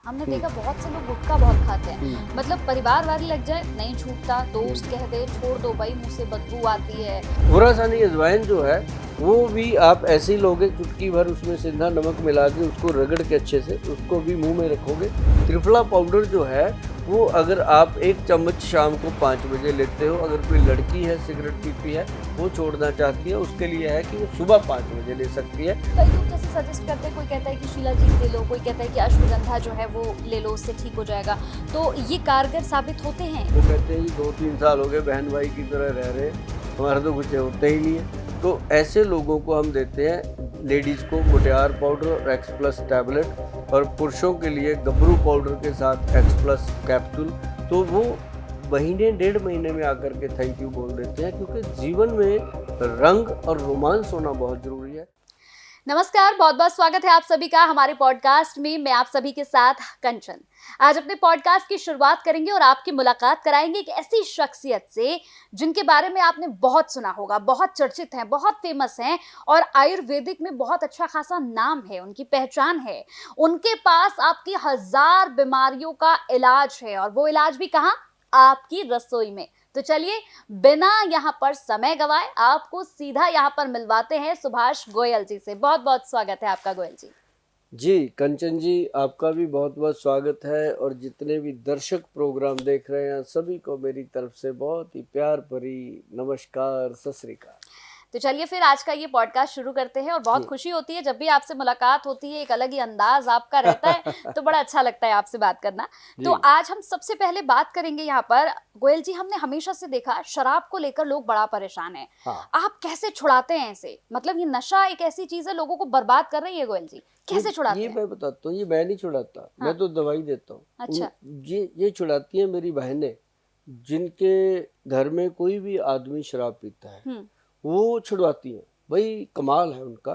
हमने देखा बहुत से लोग गुटखा बहुत खाते हैं, मतलब परिवार वाले लग जाए नहीं छूटता, दोस्त कह दे छोड़ दो भाई मुंह से बदबू आती है। बुरा सानी अजवाइन जो है वो भी आप ऐसे ही लोगे, चुटकी भर उसमें सिंधा नमक मिला के उसको रगड़ के अच्छे से उसको भी मुंह में रखोगे। त्रिफला पाउडर जो है वो अगर आप 1 चम्मच शाम को 5 बजे लेते हो, अगर कोई लड़की है सिगरेट पीती है वो छोड़ना चाहती है, उसके लिए है कि वो सुबह 5 बजे ले सकती है। कई लोग जैसे सजेस्ट करते हैं, कोई कहता है कि शिलाजीत ले लो, कोई कहता है कि अश्वगंधा जो है वो ले लो उससे ठीक हो जाएगा, तो ये कारगर साबित होते हैं। वो कहते हैं 2-3 साल हो गए बहन भाई की तरह रह रहे, हमारा तो कुछ होता ही नहीं है। तो ऐसे लोगों को हम देते हैं लेडीज़ को मोटियार पाउडर और एक्स प्लस टैबलेट, और पुरुषों के लिए गबरू पाउडर के साथ एक्स प्लस कैप्सूल। तो वो महीने 1.5 महीने में आकर के थैंक यू बोल देते हैं, क्योंकि जीवन में रंग और रोमांस होना बहुत ज़रूरी है। नमस्कार, बहुत बहुत स्वागत है आप सभी का हमारे पॉडकास्ट में। मैं आप सभी के साथ कंचन। आज अपने पॉडकास्ट की शुरुआत करेंगे और आपकी मुलाकात कराएंगे एक ऐसी शख्सियत से जिनके बारे में आपने बहुत सुना होगा, बहुत चर्चित हैं, बहुत फेमस हैं और आयुर्वेदिक में बहुत अच्छा खासा नाम है, उनकी पहचान है। उनके पास आपकी 1000 बीमारियों का इलाज है और वो इलाज भी कहाँ? आपकी रसोई में। तो चलिए बिना यहाँ पर समय गवाए आपको सीधा यहाँ पर मिलवाते हैं सुभाष गोयल जी से। बहुत बहुत स्वागत है आपका गोयल जी। जी कंचन जी, आपका भी बहुत बहुत स्वागत है, और जितने भी दर्शक प्रोग्राम देख रहे हैं सभी को मेरी तरफ से बहुत ही प्यार भरी नमस्कार, सत श्री अकाल। तो चलिए फिर आज का ये पॉडकास्ट शुरू करते हैं और बहुत खुशी होती है जब भी आपसे मुलाकात होती है, एक अलग ही अंदाज आपका रहता है तो बड़ा अच्छा लगता है आपसे बात करना। तो आज हम सबसे पहले बात करेंगे यहाँ पर गोयल जी, हमने हमेशा से देखा शराब को लेकर लोग बड़ा परेशान है। हाँ। आप कैसे छुड़ाते हैं इसे? मतलब ये नशा एक ऐसी चीज है लोगों को बर्बाद कर रही है गोयल जी, कैसे छुड़ाते ये हैं? मैं बताता हूँ, ये मैं नहीं छुड़ाता। हाँ। मैं तो दवाई देता हूँ। अच्छा। ये छुड़ाती है मेरी बहनें, जिनके घर में कोई भी आदमी शराब पीता है वो छुड़वाती हैं। भाई कमाल है उनका,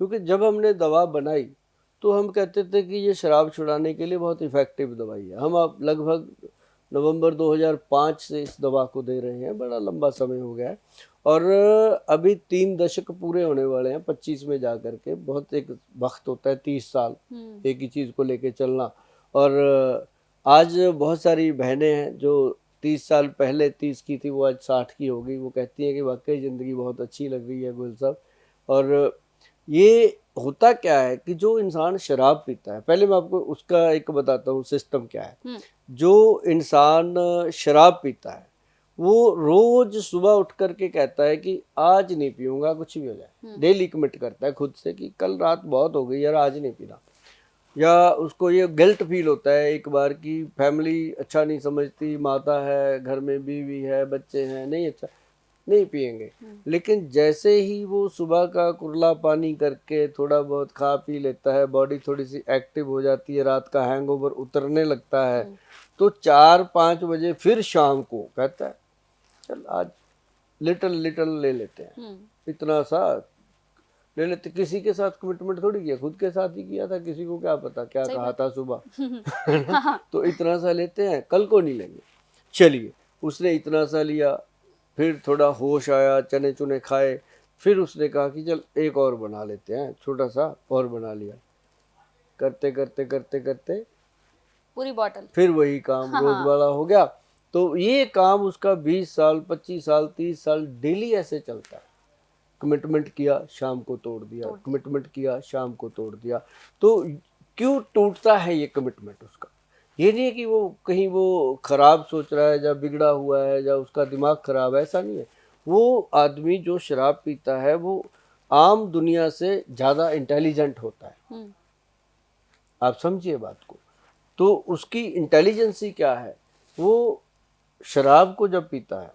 क्योंकि जब हमने दवा बनाई तो हम कहते थे कि ये शराब छुड़ाने के लिए बहुत इफ़ेक्टिव दवाई है। हम अब लगभग नवंबर 2005 से इस दवा को दे रहे हैं, बड़ा लंबा समय हो गया है, और अभी 3 दशक पूरे होने वाले हैं 25 में जा कर के। बहुत एक वक्त होता है 30 साल एक ही चीज़ को लेके चलना। और आज बहुत सारी बहनें हैं जो 30 साल पहले 30 की थी, वो आज 60 की हो गई। वो कहती हैं कि वाकई ज़िंदगी बहुत अच्छी लग रही है गोयल साहब। और ये होता क्या है कि जो इंसान शराब पीता है, पहले मैं आपको उसका एक बताता हूँ सिस्टम क्या है। जो इंसान शराब पीता है वो रोज सुबह उठ करके कहता है कि आज नहीं पीऊंगा कुछ भी हो जाए। डेली कमिट करता है खुद से कि कल रात बहुत हो गई यार, आज नहीं पीना। या उसको ये गिल्ट फील होता है एक बार की फैमिली अच्छा नहीं समझती, माता है घर में, बीवी है, बच्चे हैं, नहीं अच्छा नहीं पिएंगे। लेकिन जैसे ही वो सुबह का कुरला पानी करके थोड़ा बहुत खा पी लेता है, बॉडी थोड़ी सी एक्टिव हो जाती है, रात का हैंगओवर उतरने लगता है, तो 4-5 बजे फिर शाम को कहता है चल आज लिटल ले लेते हैं, इतना सा ले लेते। किसी के साथ कमिटमेंट थोड़ी किया, खुद के साथ ही किया था, किसी को क्या पता क्या कहा था सुबह। तो इतना सा लेते हैं, कल को नहीं लेंगे। चलिए उसने इतना सा लिया, फिर थोड़ा होश आया, चने चुने खाए, फिर उसने कहा कि चल एक और बना लेते हैं, छोटा सा और बना लिया। करते करते करते करते पूरी बॉटल, फिर वही काम रोज वाला हो गया। तो ये काम उसका 20 साल 25 साल 30 साल डेली ऐसे चलता है। कमिटमेंट किया शाम को तोड़ दिया, कमिटमेंट किया शाम को तोड़ दिया। तो क्यों टूटता है ये कमिटमेंट उसका? ये नहीं है कि वो कहीं वो खराब सोच रहा है या बिगड़ा हुआ है या उसका दिमाग खराब है, ऐसा नहीं है। वो आदमी जो शराब पीता है वो आम दुनिया से ज़्यादा इंटेलिजेंट होता है। आप समझिए बात को। तो उसकी इंटेलिजेंसी क्या है, वो शराब को जब पीता है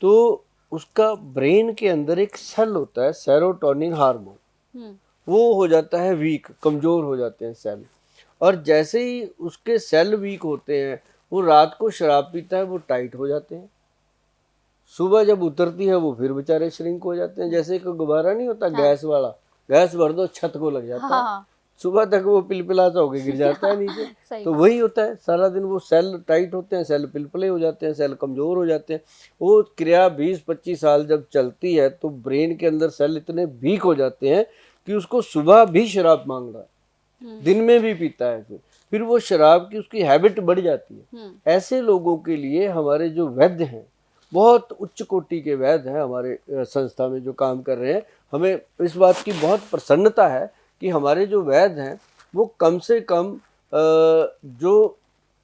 तो उसका ब्रेन के अंदर एक सेल होता है, सेरोटोनिन हार्मोन, वो हो जाता है वीक, कमज़ोर हो जाते हैं सेल। और जैसे ही उसके सेल वीक होते हैं, वो रात को शराब पीता है वो टाइट हो जाते हैं, सुबह जब उतरती है वो फिर बेचारे श्रिंक हो जाते हैं। जैसे एक गुब्बारा नहीं होता गैस वाला, गैस भर दो छत को लग जाता है, सुबह तक वो पिलपिला सा होकर गिर जाता है नीचे। तो वही होता है, सारा दिन वो सेल टाइट होते हैं, सेल पिलपिले हो जाते हैं, सेल कमज़ोर हो जाते हैं। वो क्रिया 20-25 साल जब चलती है तो ब्रेन के अंदर सेल इतने वीक हो जाते हैं कि उसको सुबह भी शराब मांग रहा है, दिन में भी पीता है, फिर वो शराब की उसकी हैबिट बढ़ जाती है। ऐसे लोगों के लिए हमारे जो वैद्य हैं, बहुत उच्च कोटि के वैद्य हैं हमारे संस्था में जो काम कर रहे हैं, हमें इस बात की बहुत प्रसन्नता है कि हमारे जो वैद्य हैं वो कम से कम जो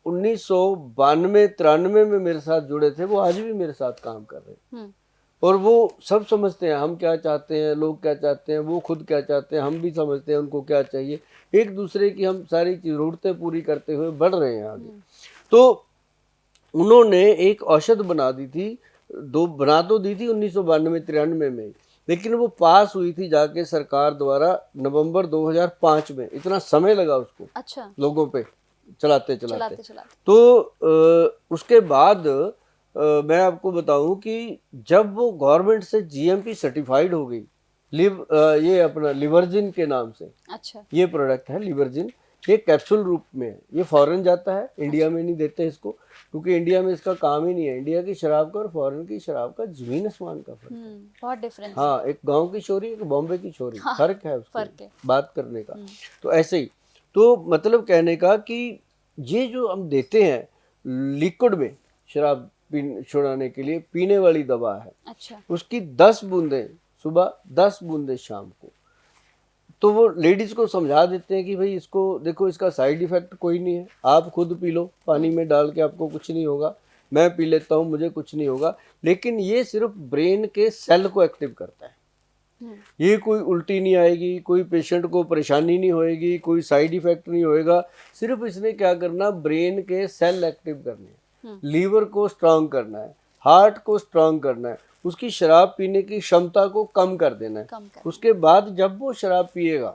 1992-93 में मेरे साथ जुड़े थे वो आज भी मेरे साथ काम कर रहे हैं। और वो सब समझते हैं हम क्या चाहते हैं, लोग क्या चाहते हैं, वो खुद क्या चाहते हैं, हम भी समझते हैं उनको क्या चाहिए। एक दूसरे की हम सारी ज़रूरतें पूरी करते हुए बढ़ रहे हैं आगे। तो उन्होंने एक औषध बना दी थी, बना तो दी थी 1992-93 में, लेकिन वो पास हुई थी जाके सरकार द्वारा नवंबर 2005 में। इतना समय लगा उसको। अच्छा। लोगों पे चलाते। तो उसके बाद मैं आपको बताऊं कि जब वो गवर्नमेंट से जीएमपी सर्टिफाइड हो गई, ये अपना लिवर्जिन के नाम से। अच्छा। ये प्रोडक्ट है लिवर्जिन, ये कैप्सूल रूप में है, ये फॉरेन जाता है, इंडिया में नहीं देते इसको, क्योंकि इंडिया में इसका काम ही नहीं है। इंडिया की शराब का और फॉरेन की शराब का जमीन आसमान का फर्क है। बहुत डिफरेंस। हाँ, एक गांव की छोरी, एक बॉम्बे की छोरी। हाँ, फर्क है उसको बात करने का। तो ऐसे ही, तो मतलब कहने का कि ये जो हम देते हैं लिक्विड में शराब छुड़ाने के लिए, पीने वाली दवा है। अच्छा। उसकी 10 बूंदें सुबह, 10 बूंदें शाम को। तो वो लेडीज को समझा देते हैं कि भाई इसको देखो, इसका साइड इफेक्ट कोई नहीं है, आप खुद पी लो पानी में डाल के, आपको कुछ नहीं होगा, मैं पी लेता हूँ, मुझे कुछ नहीं होगा। लेकिन ये सिर्फ ब्रेन के सेल को एक्टिव करता है। ये कोई उल्टी नहीं आएगी, कोई पेशेंट को परेशानी नहीं होएगी, कोई साइड इफेक्ट नहीं होएगा। सिर्फ इसने क्या करना, ब्रेन के सेल एक्टिव करने हैं, लीवर को स्ट्रांग करना है, हार्ट को स्ट्रांग करना है, उसकी शराब पीने की क्षमता को कम कर देना है। उसके बाद जब वो शराब पिएगा,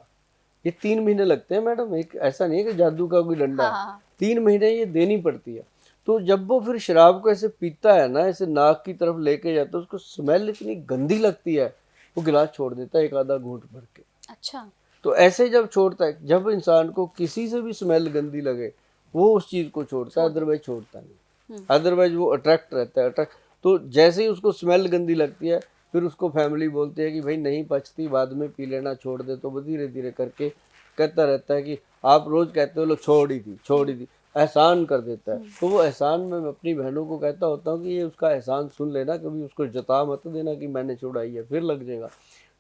ये 3 महीने लगते हैं मैडम, एक ऐसा नहीं है कि जादू का कोई डंडा है। 3 महीने ये देनी पड़ती है। तो जब वो फिर शराब को ऐसे पीता है ना, ऐसे नाक की तरफ लेके जाता है, उसको स्मेल इतनी गंदी लगती है, वो गिलास छोड़ देता है एक आधा घूंट भर के। अच्छा। तो ऐसे जब छोड़ता है, जब इंसान को किसी से भी स्मेल गंदी लगे वो उस चीज को छोड़ता है, अदरवाइज छोड़ता नहीं। अदरवाइज वो अट्रैक्ट रहता है, अट्रैक्ट। तो जैसे ही उसको स्मेल गंदी लगती है, फिर उसको फैमिली बोलती है कि भाई नहीं पचती, बाद में पी लेना, छोड़ दे। तो वो धीरे धीरे करके कहता रहता है कि आप रोज कहते हो लो छोड़ ही दी, एहसान कर देता है। तो वो एहसान में मैं अपनी बहनों को कहता होता हूँ कि ये उसका एहसान सुन लेना, कभी उसको जता मत देना कि मैंने छुड़ाई है, फिर लग जाएगा,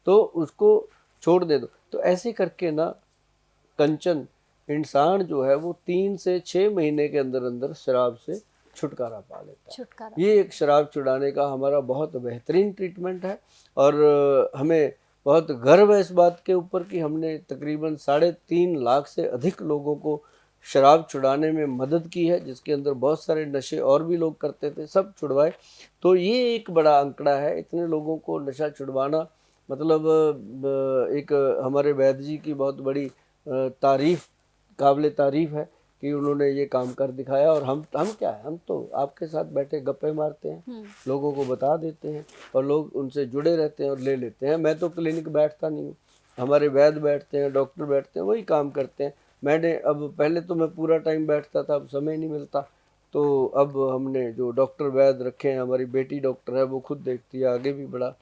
तो उसको छोड़ दे दो। तो ऐसे करके ना कंचन, इंसान जो है वो 3 से 6 महीने के अंदर अंदर शराब से छुटकारा पा लेता है। ये एक शराब छुड़ाने का हमारा बहुत बेहतरीन ट्रीटमेंट है। और हमें बहुत गर्व है इस बात के ऊपर कि हमने तकरीबन 3.5 लाख से अधिक लोगों को शराब छुड़ाने में मदद की है, जिसके अंदर बहुत सारे नशे और भी लोग करते थे, सब छुड़वाए। तो ये एक बड़ा आंकड़ा है, इतने लोगों को नशा छुड़वाना। मतलब एक हमारे वैद्य जी की बहुत बड़ी तारीफ, काबिल तारीफ है कि उन्होंने ये काम कर दिखाया। और हम क्या है, हम तो आपके साथ बैठे गप्पे मारते हैं, लोगों को बता देते हैं और लोग उनसे जुड़े रहते हैं और ले लेते हैं। मैं तो क्लिनिक बैठता नहीं हूँ, हमारे वैद्य बैठते हैं, डॉक्टर बैठते हैं, वही काम करते हैं। मैंने अब, पहले तो मैं पूरा टाइम बैठता था, अब समय नहीं मिलता, तो अब हमने जो डॉक्टर वैद्य रखे हैं, हमारी बेटी डॉक्टर है, वो खुद देखती है, आगे भी बड़ा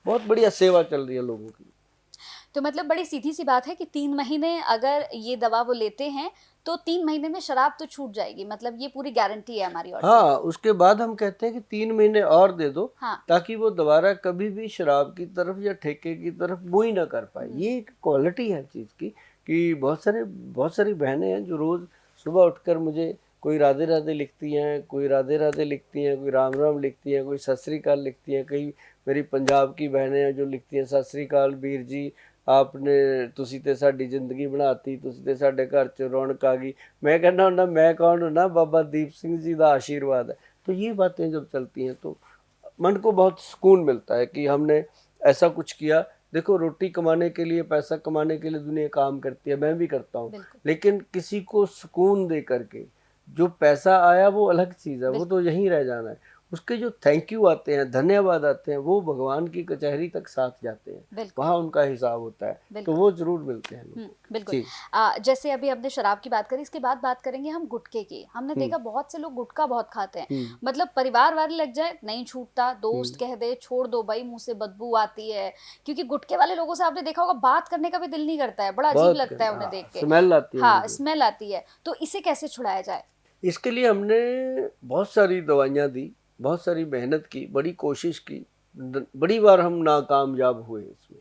बहुत बढ़िया सेवा चल रही है लोगों की। तो मतलब बड़ी सीधी सी बात है कि 3 महीने अगर ये दवा वो लेते हैं तो 3 महीने में शराब तो छूट जाएगी, मतलब ये पूरी गारंटी है हमारी ओर से। हाँ, उसके बाद हम कहते हैं कि 3 महीने और दे दो। हाँ। ताकि वो दोबारा कभी भी शराब की तरफ या ठेके की तरफ मुँह ही ना कर पाए। ये एक क्वालिटी है चीज़ की कि बहुत सारी बहनें हैं जो रोज़ सुबह उठकर मुझे कोई राधे राधे लिखती हैं, कोई राधे राधे लिखती हैं, कोई राम राम लिखती हैं, कोई सत श्री अकाल लिखती हैं। कई मेरी पंजाब की बहनें हैं जो लिखती हैं, सत श्री अकाल वीर जी, आपने तुसी ते साडी जिंदगी बनाती, तुसी ते साडे घर च रौनक आ गई। मैं कहना हुंदा मैं कौन हुंदा, बाबा दीप सिंह जी का आशीर्वाद है। तो ये बातें जब चलती हैं तो मन को बहुत सुकून मिलता है कि हमने ऐसा कुछ किया। देखो, रोटी कमाने के लिए, पैसा कमाने के लिए दुनिया काम करती है, मैं भी करता हूँ, लेकिन किसी को सुकून दे करके जो पैसा आया वो अलग चीज़ है, वो तो यहीं रह जाना है। उसके जो थैंक यू आते हैं, धन्यवाद आते हैं, वो भगवान की कचहरी तक साथ जाते हैं, वहाँ उनका हिसाब होता है, तो वो जरूर मिलते हैं। बिल्कुल। जैसे अभी हमने शराब की बात करी, इसके बाद बात करेंगे हम गुटखे की। हमने देखा बहुत से लोग गुटखा बहुत खाते हैं, मतलब परिवार वाले लग जाए नहीं छूटता, दोस्त कह दे छोड़ दो भाई मुंह से बदबू आती है, क्योंकि गुटखे वाले लोगों से आपने देखा होगा बात करने का भी दिल नहीं करता है, बड़ा अजीब लगता है उन्हें देख के, स्मेल आती है। हाँ स्मेल आती है। तो इसे कैसे छुड़ाया जाए? इसके लिए हमने बहुत सारी दवाइयाँ दी, बहुत सारी मेहनत की, बड़ी कोशिश की, बड़ी बार हम नाकामयाब हुए इसमें।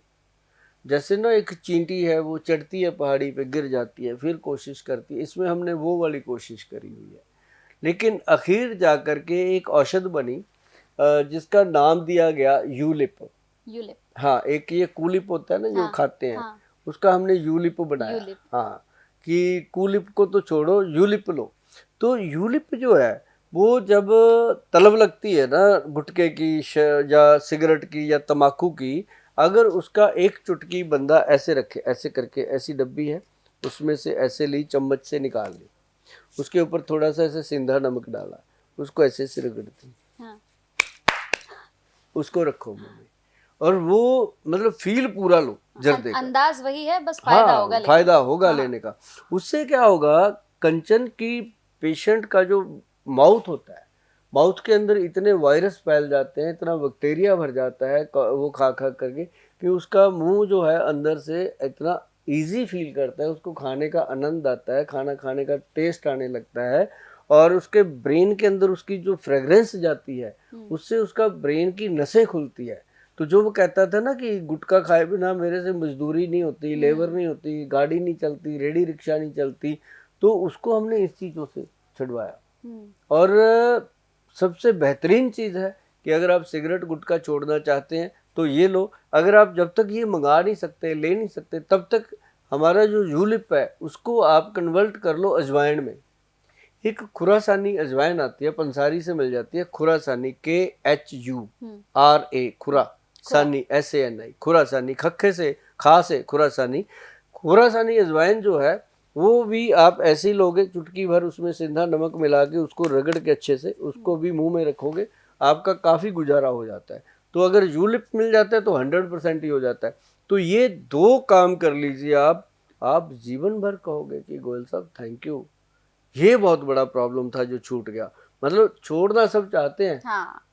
जैसे ना एक चींटी है, वो चढ़ती है पहाड़ी पे, गिर जाती है, फिर कोशिश करती है, इसमें हमने वो वाली कोशिश करी हुई है। लेकिन आखिर जा कर के एक औषध बनी जिसका नाम दिया गया यूलिप। यूलिप, हाँ, एक ये कूलिप होता है ना जो खाते हैं, उसका हमने यूलिप बनाया। हाँ, कि कूलिप को तो छोड़ो, यूलिप लो। तो यूलिप जो है वो जब तलब लगती है ना गुटखे की या सिगरेट की या तम्बाकू की, अगर उसका एक चुटकी बंदा ऐसे रखे, ऐसे करके, ऐसी डब्बी है उसमें से ऐसे ली, चम्मच से निकाल ली, उसके ऊपर थोड़ा सा ऐसे सिंधा नमक डाला, उसको ऐसे से रगड़ती, उसको रखो मुंह में, और वो मतलब फील पूरा लो जर्दे का। अंदाज वही है, बस फायदा होगा, फायदा होगा लेने का। उससे क्या होगा, कंचन की पेशेंट का जो माउथ होता है, माउथ के अंदर इतने वायरस फैल जाते हैं, इतना बैक्टीरिया भर जाता है वो खा करके, कि उसका मुंह जो है अंदर से इतना इजी फील करता है, उसको खाने का आनंद आता है, खाना खाने का टेस्ट आने लगता है, और उसके ब्रेन के अंदर उसकी जो फ्रेग्रेंस जाती है, उससे उसका ब्रेन की नसें खुलती है। तो जो वो कहता था ना कि गुटखा खाए बिना मेरे से मजदूरी नहीं होती, लेबर नहीं होती, गाड़ी नहीं चलती, रेडी रिक्शा नहीं चलती, तो उसको हमने इस चीज़ों से छुड़वाया। और सबसे बेहतरीन चीज़ है कि अगर आप सिगरेट गुटखा छोड़ना चाहते हैं तो ये लो। अगर आप जब तक ये मंगा नहीं सकते, ले नहीं सकते, तब तक हमारा जो यूलिप है उसको आप कन्वर्ट कर लो अजवाइन में। एक खुरासानी अजवाइन आती है, पंसारी से मिल जाती है, खुरासानी, KHURA, खुरासानी, SANI, खुरासानी, खखे से, खा से खुरासानी। खुरासानी अजवाइन जो है वो भी आप ऐसे ही लोगे, चुटकी भर उसमें सिंधा नमक मिला के उसको रगड़ के अच्छे से, उसको भी मुंह में रखोगे, आपका काफ़ी गुजारा हो जाता है। तो अगर यूलिप मिल जाता है तो 100% ही हो जाता है। तो ये 2 काम कर लीजिए आप जीवन भर कहोगे कि गोयल साहब थैंक यू, ये बहुत बड़ा प्रॉब्लम था जो छूट गया। मतलब छोड़ना सब चाहते हैं,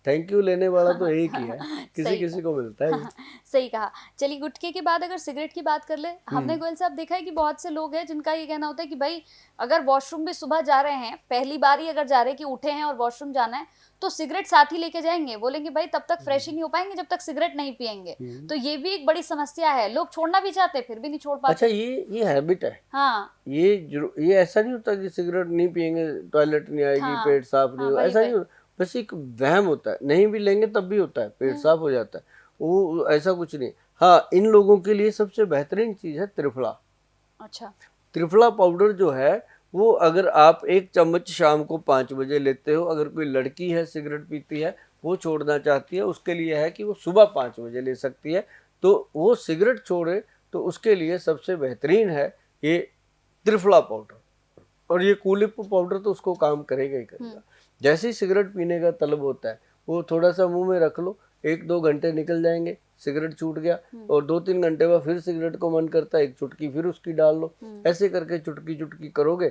थैंक यू लेने वाला तो एक ही है, किसी किसी को मिलता है। सही कहा। चलिए गुटखे के बाद अगर सिगरेट की बात कर ले, हमने गोयल साहब देखा है कि बहुत से लोग हैं जिनका ये कहना होता है कि भाई अगर वॉशरूम भी सुबह जा रहे हैं, पहली बार ही अगर जा रहे हैं कि उठे हैं और वॉशरूम जाना है, तो सिगरेट साथ ही लेके जाएंगे, बोलेंगे भाई तब तक फ्रेश ही नहीं हो पाएंगे जब तक सिगरेट नहीं पिएंगे। तो ये भी एक बड़ी समस्या है, लोग छोड़ना भी चाहते फिर भी नहीं छोड़ पाते। अच्छा, ये हैबिट है। हाँ, ये ऐसा नहीं होता कि सिगरेट नहीं पिएंगे टॉयलेट नहीं आएगी, पेट साफ नहीं होगा, ऐसा नहीं होता। बस एक वहम होता है, नहीं भी लेंगे तब भी होता है, पेट साफ हो जाता है, वो ऐसा कुछ नहीं। हाँ, इन लोगों के लिए सबसे बेहतरीन चीज़ है त्रिफला। अच्छा, त्रिफला पाउडर जो है वो अगर आप 1 चम्मच शाम को 5 बजे लेते हो, अगर कोई लड़की है सिगरेट पीती है, वो छोड़ना चाहती है, उसके लिए है कि वो सुबह 5 बजे ले सकती है, तो वो सिगरेट छोड़े तो उसके लिए सबसे बेहतरीन है ये त्रिफला पाउडर। और ये कूलिप पाउडर तो उसको काम करेगा ही करेगा। जैसे ही सिगरेट पीने का तलब होता है, वो थोड़ा सा मुंह में रख लो, 1-2 घंटे निकल जाएंगे, सिगरेट छूट गया, और 2-3 घंटे बाद फिर सिगरेट को मन करता है, एक चुटकी फिर उसकी डाल लो। ऐसे करके चुटकी चुटकी करोगे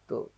तो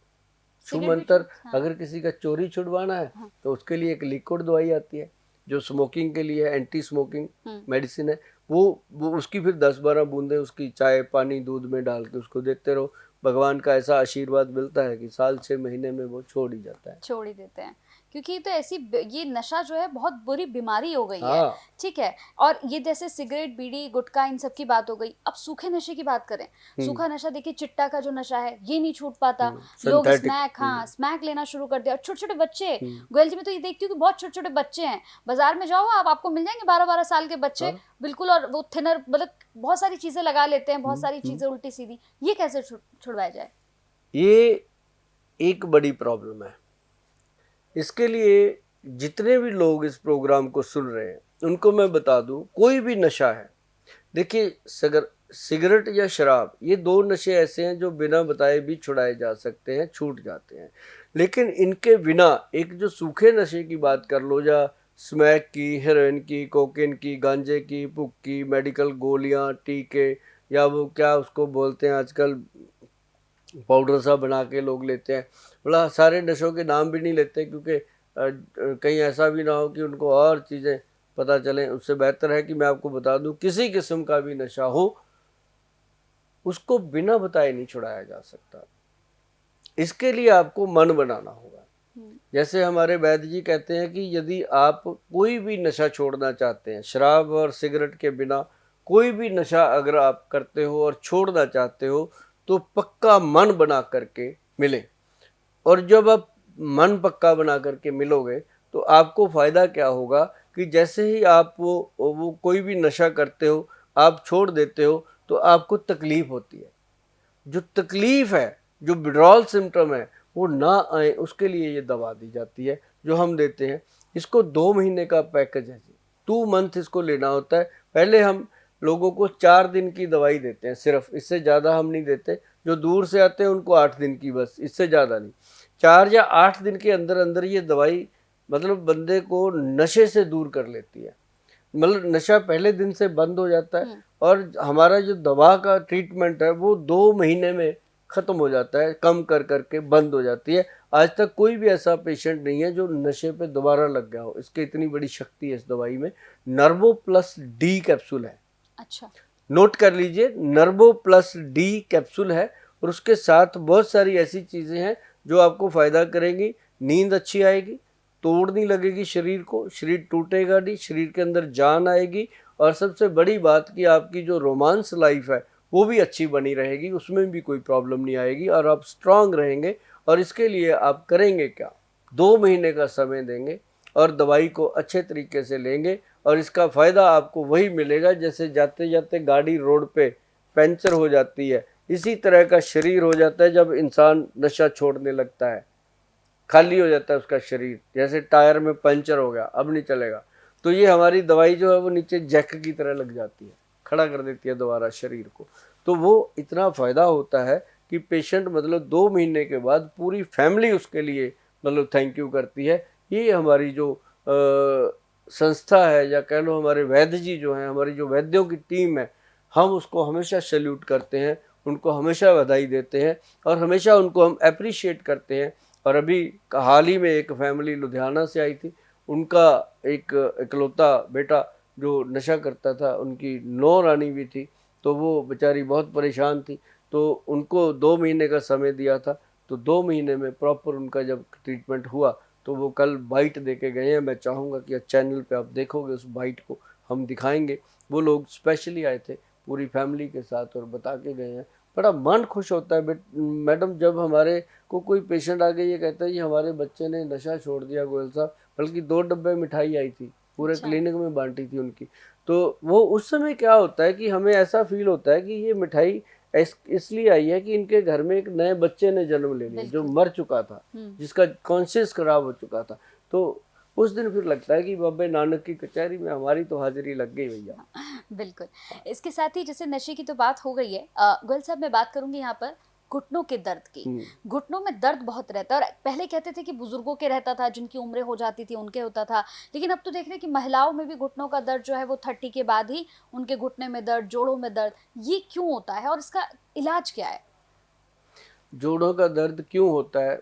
छुमंतर। अगर किसी का चोरी छुड़वाना है तो उसके लिए एक लिक्विड दवाई आती है जो स्मोकिंग के लिए एंटी स्मोकिंग मेडिसिन है, वो उसकी फिर 10-12 बूंदे उसकी चाय पानी दूध में डाल के उसको देते रहो। भगवान का ऐसा आशीर्वाद मिलता है कि साल 6 महीने में वो छोड़ ही जाता है, छोड़ ही देते हैं। क्योंकि तो ऐसी ये नशा जो है बहुत बुरी बीमारी हो गई है, ठीक है। और ये जैसे सिगरेट बीड़ी गुटखा इन सब की बात हो गई, अब सूखे नशे की बात करें। सूखा नशा देखिए, चिट्टा का जो नशा है ये नहीं छूट पाता, लोग स्मैक लेना शुरू कर दिया। और छोटे छोटे बच्चे, गोयल जी में तो ये देखती हूँ कि बहुत छोटे छोटे बच्चे हैं, बाजार में जाओ आप, आपको मिल जाएंगे 12-12 साल के बच्चे, बिल्कुल, और वो थिनर, मतलब बहुत सारी चीजें लगा लेते हैं, बहुत सारी चीजें उल्टी सीधी। ये कैसे छुड़वाया जाए? ये एक बड़ी प्रॉब्लम है। इसके लिए जितने भी लोग इस प्रोग्राम को सुन रहे हैं उनको मैं बता दूं, कोई भी नशा है, देखिए सिगरेट या शराब, ये दो नशे ऐसे हैं जो बिना बताए भी छुड़ाए जा सकते हैं, छूट जाते हैं। लेकिन इनके बिना एक जो सूखे नशे की बात कर लो, या स्मैक की, हेरोइन की, कोकेन की, गांजे की, पुक की, मेडिकल गोलियां, टीके, या वो क्या उसको बोलते हैं आजकल पाउडर सा बना के लोग लेते हैं। बड़ा सारे नशों के नाम भी नहीं लेते, क्योंकि कहीं ऐसा भी ना हो कि उनको और चीज़ें पता चलें। उससे बेहतर है कि मैं आपको बता दूं, किसी किस्म का भी नशा हो उसको बिना बताए नहीं छुड़ाया जा सकता। इसके लिए आपको मन बनाना होगा। जैसे हमारे वैद्य जी कहते हैं कि यदि आप कोई भी नशा छोड़ना चाहते हैं, शराब और सिगरेट के बिना कोई भी नशा अगर आप करते हो और छोड़ना चाहते हो, तो पक्का मन बना करके मिले। और जब आप मन पक्का बना करके मिलोगे तो आपको फ़ायदा क्या होगा कि जैसे ही आप वो कोई भी नशा करते हो, आप छोड़ देते हो, तो आपको तकलीफ़ होती है। जो तकलीफ़ है, जो विड्रॉल सिम्टम है, वो ना आए उसके लिए ये दवा दी जाती है जो हम देते हैं। इसको 2 महीने का पैकेज है जी, 2 मंथ इसको लेना होता है। पहले हम लोगों को 4 दिन की दवाई देते हैं सिर्फ, इससे ज़्यादा हम नहीं देते। जो दूर से आते हैं उनको 8 दिन की, बस, इससे ज़्यादा नहीं। 4 या 8 दिन के अंदर अंदर ये दवाई मतलब बंदे को नशे से दूर कर लेती है। मतलब नशा पहले दिन से बंद हो जाता है, और हमारा जो दवा का ट्रीटमेंट है वो 2 महीने में ख़त्म हो जाता है, कम कर करके बंद हो जाती है। आज तक कोई भी ऐसा पेशेंट नहीं है जो नशे पे दोबारा लग गया हो। इसकी इतनी बड़ी शक्ति है इस दवाई में। नर्वो प्लस डी कैप्सूल है। अच्छा, नोट कर लीजिए, नर्वो प्लस डी कैप्सूल है। और उसके साथ बहुत सारी ऐसी चीज़ें हैं जो आपको फ़ायदा करेंगी। नींद अच्छी आएगी, तोड़ नहीं लगेगी शरीर को, शरीर टूटेगा नहीं, शरीर के अंदर जान आएगी। और सबसे बड़ी बात कि आपकी जो रोमांस लाइफ है वो भी अच्छी बनी रहेगी, उसमें भी कोई प्रॉब्लम नहीं आएगी, और आप स्ट्रांग रहेंगे। और इसके लिए आप करेंगे क्या, 2 महीने का समय देंगे और दवाई को अच्छे तरीके से लेंगे। और इसका फ़ायदा आपको वही मिलेगा जैसे जाते जाते गाड़ी रोड पे पंचर हो जाती है, इसी तरह का शरीर हो जाता है जब इंसान नशा छोड़ने लगता है। खाली हो जाता है उसका शरीर, जैसे टायर में पंचर हो गया, अब नहीं चलेगा। तो ये हमारी दवाई जो है वो नीचे जैक की तरह लग जाती है, खड़ा कर देती है दोबारा शरीर को। तो वो इतना फ़ायदा होता है कि पेशेंट मतलब 2 महीने के बाद पूरी फैमिली उसके लिए मतलब थैंक यू करती है। ये हमारी जो संस्था है, या कह लो हमारे वैद्य जी जो हैं, हमारी जो वैद्यों की टीम है, हम उसको हमेशा सैल्यूट करते हैं, उनको हमेशा बधाई देते हैं, और हमेशा उनको हम अप्रिशिएट करते हैं। और अभी हाल ही में एक फैमिली लुधियाना से आई थी, उनका एक इकलौता बेटा जो नशा करता था, उनकी नौ रानी भी थी, तो वो बेचारी बहुत परेशान थी। तो उनको 2 महीने का समय दिया था, तो 2 महीने में प्रॉपर उनका जब ट्रीटमेंट हुआ, तो वो कल बाइट दे के गए हैं। मैं चाहूँगा कि चैनल पे आप देखोगे, उस बाइट को हम दिखाएंगे। वो लोग स्पेशली आए थे पूरी फैमिली के साथ और बता के गए हैं। बड़ा मन खुश होता है मैडम, जब हमारे को कोई पेशेंट आके ये कहता है कि हमारे बच्चे ने नशा छोड़ दिया गोयल साहब, बल्कि 2 डब्बे मिठाई आई थी, पूरे क्लिनिक में बांटी थी उनकी। तो वो उस समय क्या होता है कि हमें ऐसा फील होता है कि ये मिठाई इसलिए आई है कि इनके घर में एक नए बच्चे ने जन्म ले लिया जो मर चुका था, जिसका कॉन्शियस खराब हो चुका था। तो उस दिन फिर लगता है कि बाबा नानक की कचहरी में हमारी तो हाजिरी लग गई भैया। बिल्कुल। इसके साथ ही जैसे नशे की तो बात हो गई है, गोयल साहब मैं बात करूंगी यहाँ पर घुटनों के दर्द की। घुटनों में दर्द बहुत रहता है, और पहले कहते थे कि बुजुर्गों के रहता था, जिनकी उम्रें हो जाती थी उनके होता था, लेकिन अब तो देख रहे हैं कि महिलाओं में भी घुटनों का दर्द जो है वो 30 के बाद ही उनके घुटने में दर्द, जोड़ों में दर्द, ये क्यों होता है और इसका इलाज क्या है? जोड़ों का दर्द क्यों होता है,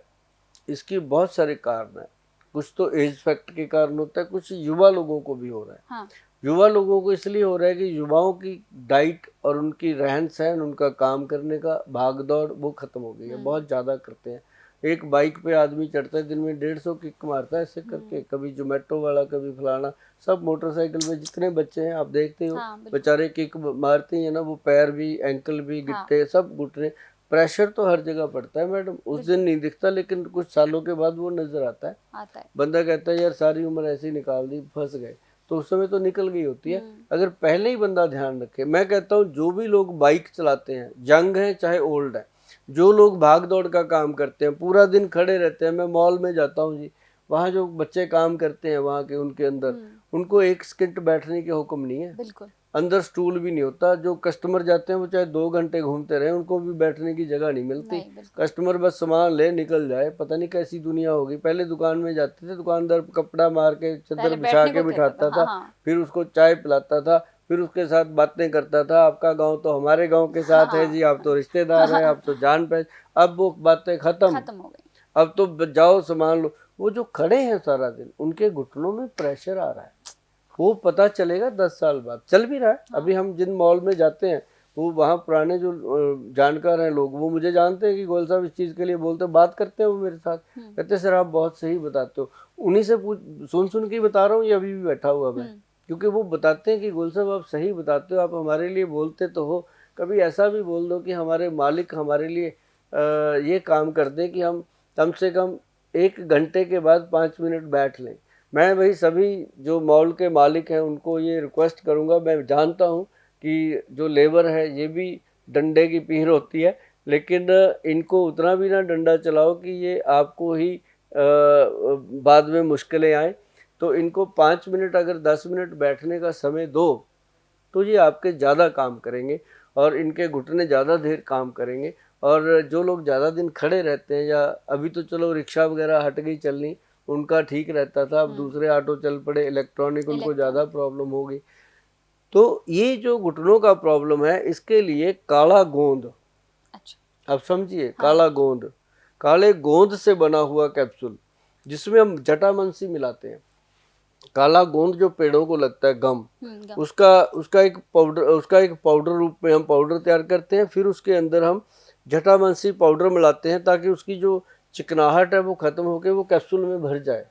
इसके बहुत सारे कारण हैं। कुछ तो एज फैक्ट के कारण होता है, कुछ युवा लोगों को भी हो रहा है। हाँ। युवा लोगों को इसलिए हो रहा है कि युवाओं की डाइट और उनकी रहन सहन, उनका काम करने का भाग दौड़ वो खत्म हो गई है, बहुत ज़्यादा करते हैं। एक बाइक पे आदमी चढ़ता है, दिन में 150 किक मारता है ऐसे करके, कभी जोमेटो वाला, कभी फलाना। सब मोटरसाइकिल में जितने बच्चे हैं आप देखते हो, बेचारे किक मारते हैं ना, वो पैर भी, एंकल भी, गिट्टे सब घुटने। प्रेशर तो हर जगह पड़ता है मैडम, उस दिन नहीं दिखता, लेकिन कुछ सालों के बाद वो नजर आता है। बंदा कहता है यार सारी उम्र ऐसे ही निकाल दी, फंस गए। तो उस समय तो निकल गई होती है, अगर पहले ही बंदा ध्यान रखे। मैं कहता हूँ जो भी लोग बाइक चलाते हैं, यंग हैं चाहे ओल्ड है, जो लोग भाग दौड़ का काम करते हैं, पूरा दिन खड़े रहते हैं, मैं मॉल में जाता हूँ जी, वहाँ जो बच्चे काम करते हैं वहाँ के, उनके अंदर उनको 1 सेकंड बैठने के हुक्म नहीं है। बिल्कुल। अंदर स्टूल भी नहीं होता। जो कस्टमर जाते हैं वो चाहे 2 घंटे घूमते रहे, उनको भी बैठने की जगह नहीं मिलती। कस्टमर बस सामान ले निकल जाए। पता नहीं कैसी दुनिया होगी। पहले दुकान में जाते थे, दुकानदार कपड़ा मार के चादर बिछा के बिठाता था, फिर उसको चाय पिलाता था, फिर उसके साथ बातें करता था। आपका गांव तो हमारे गांव के साथ है जी, आप तो रिश्तेदार हैं, आप तो जान पहचान। अब वो बातें खत्म हो गई। अब तो जाओ सामान लो। वो जो खड़े हैं सारा दिन, उनके घुटनों में प्रेशर आ रहा है, वो पता चलेगा 10 साल बाद। चल भी रहा है। अभी हम जिन मॉल में जाते हैं, वो वहाँ पुराने जो जानकार हैं लोग, वो मुझे जानते हैं कि गोयल साहब इस चीज़ के लिए बोलते, बात करते हैं वो मेरे साथ, कहते सर आप बहुत सही बताते हो। उन्हीं से सुन के बता रहा हूँ, ये अभी भी बैठा हुआ मैं, क्योंकि वो बताते हैं कि गोयल साहब आप सही बताते हो, आप हमारे लिए बोलते तो हो, कभी ऐसा भी बोल दो कि हमारे मालिक हमारे लिए ये काम कर दे कि हम कम से कम 1 घंटे के बाद 5 मिनट बैठ लें। मैं भाई सभी जो मॉल के मालिक हैं उनको ये रिक्वेस्ट करूंगा। मैं जानता हूं कि जो लेबर है ये भी डंडे की पीर होती है, लेकिन इनको उतना भी ना डंडा चलाओ कि ये आपको ही बाद में मुश्किलें आए। तो इनको 5 मिनट अगर 10 मिनट बैठने का समय दो तो ये आपके ज़्यादा काम करेंगे और इनके घुटने ज़्यादा देर काम करेंगे। और जो लोग ज़्यादा दिन खड़े रहते हैं, या अभी तो चलो रिक्शा वगैरह हट गई चलनी, उनका ठीक रहता था, अब दूसरे ऑटो चल पड़े इलेक्ट्रॉनिक, उनको ज़्यादा प्रॉब्लम होगी। तो ये जो घुटनों का प्रॉब्लम है, इसके लिए काला गोंद, अच्छा, अब समझिए, काला गोंद, काले गोंद से बना हुआ कैप्सूल, जिसमें हम जटामांसी मिलाते हैं। काला गोंद जो पेड़ों को लगता है गम, उसका एक पाउडर रूप में हम पाउडर तैयार करते हैं। फिर उसके अंदर हम जटामांसी पाउडर मिलाते हैं, ताकि उसकी जो चिकनाहट है वो खत्म होकर वो कैप्सूल में भर जाए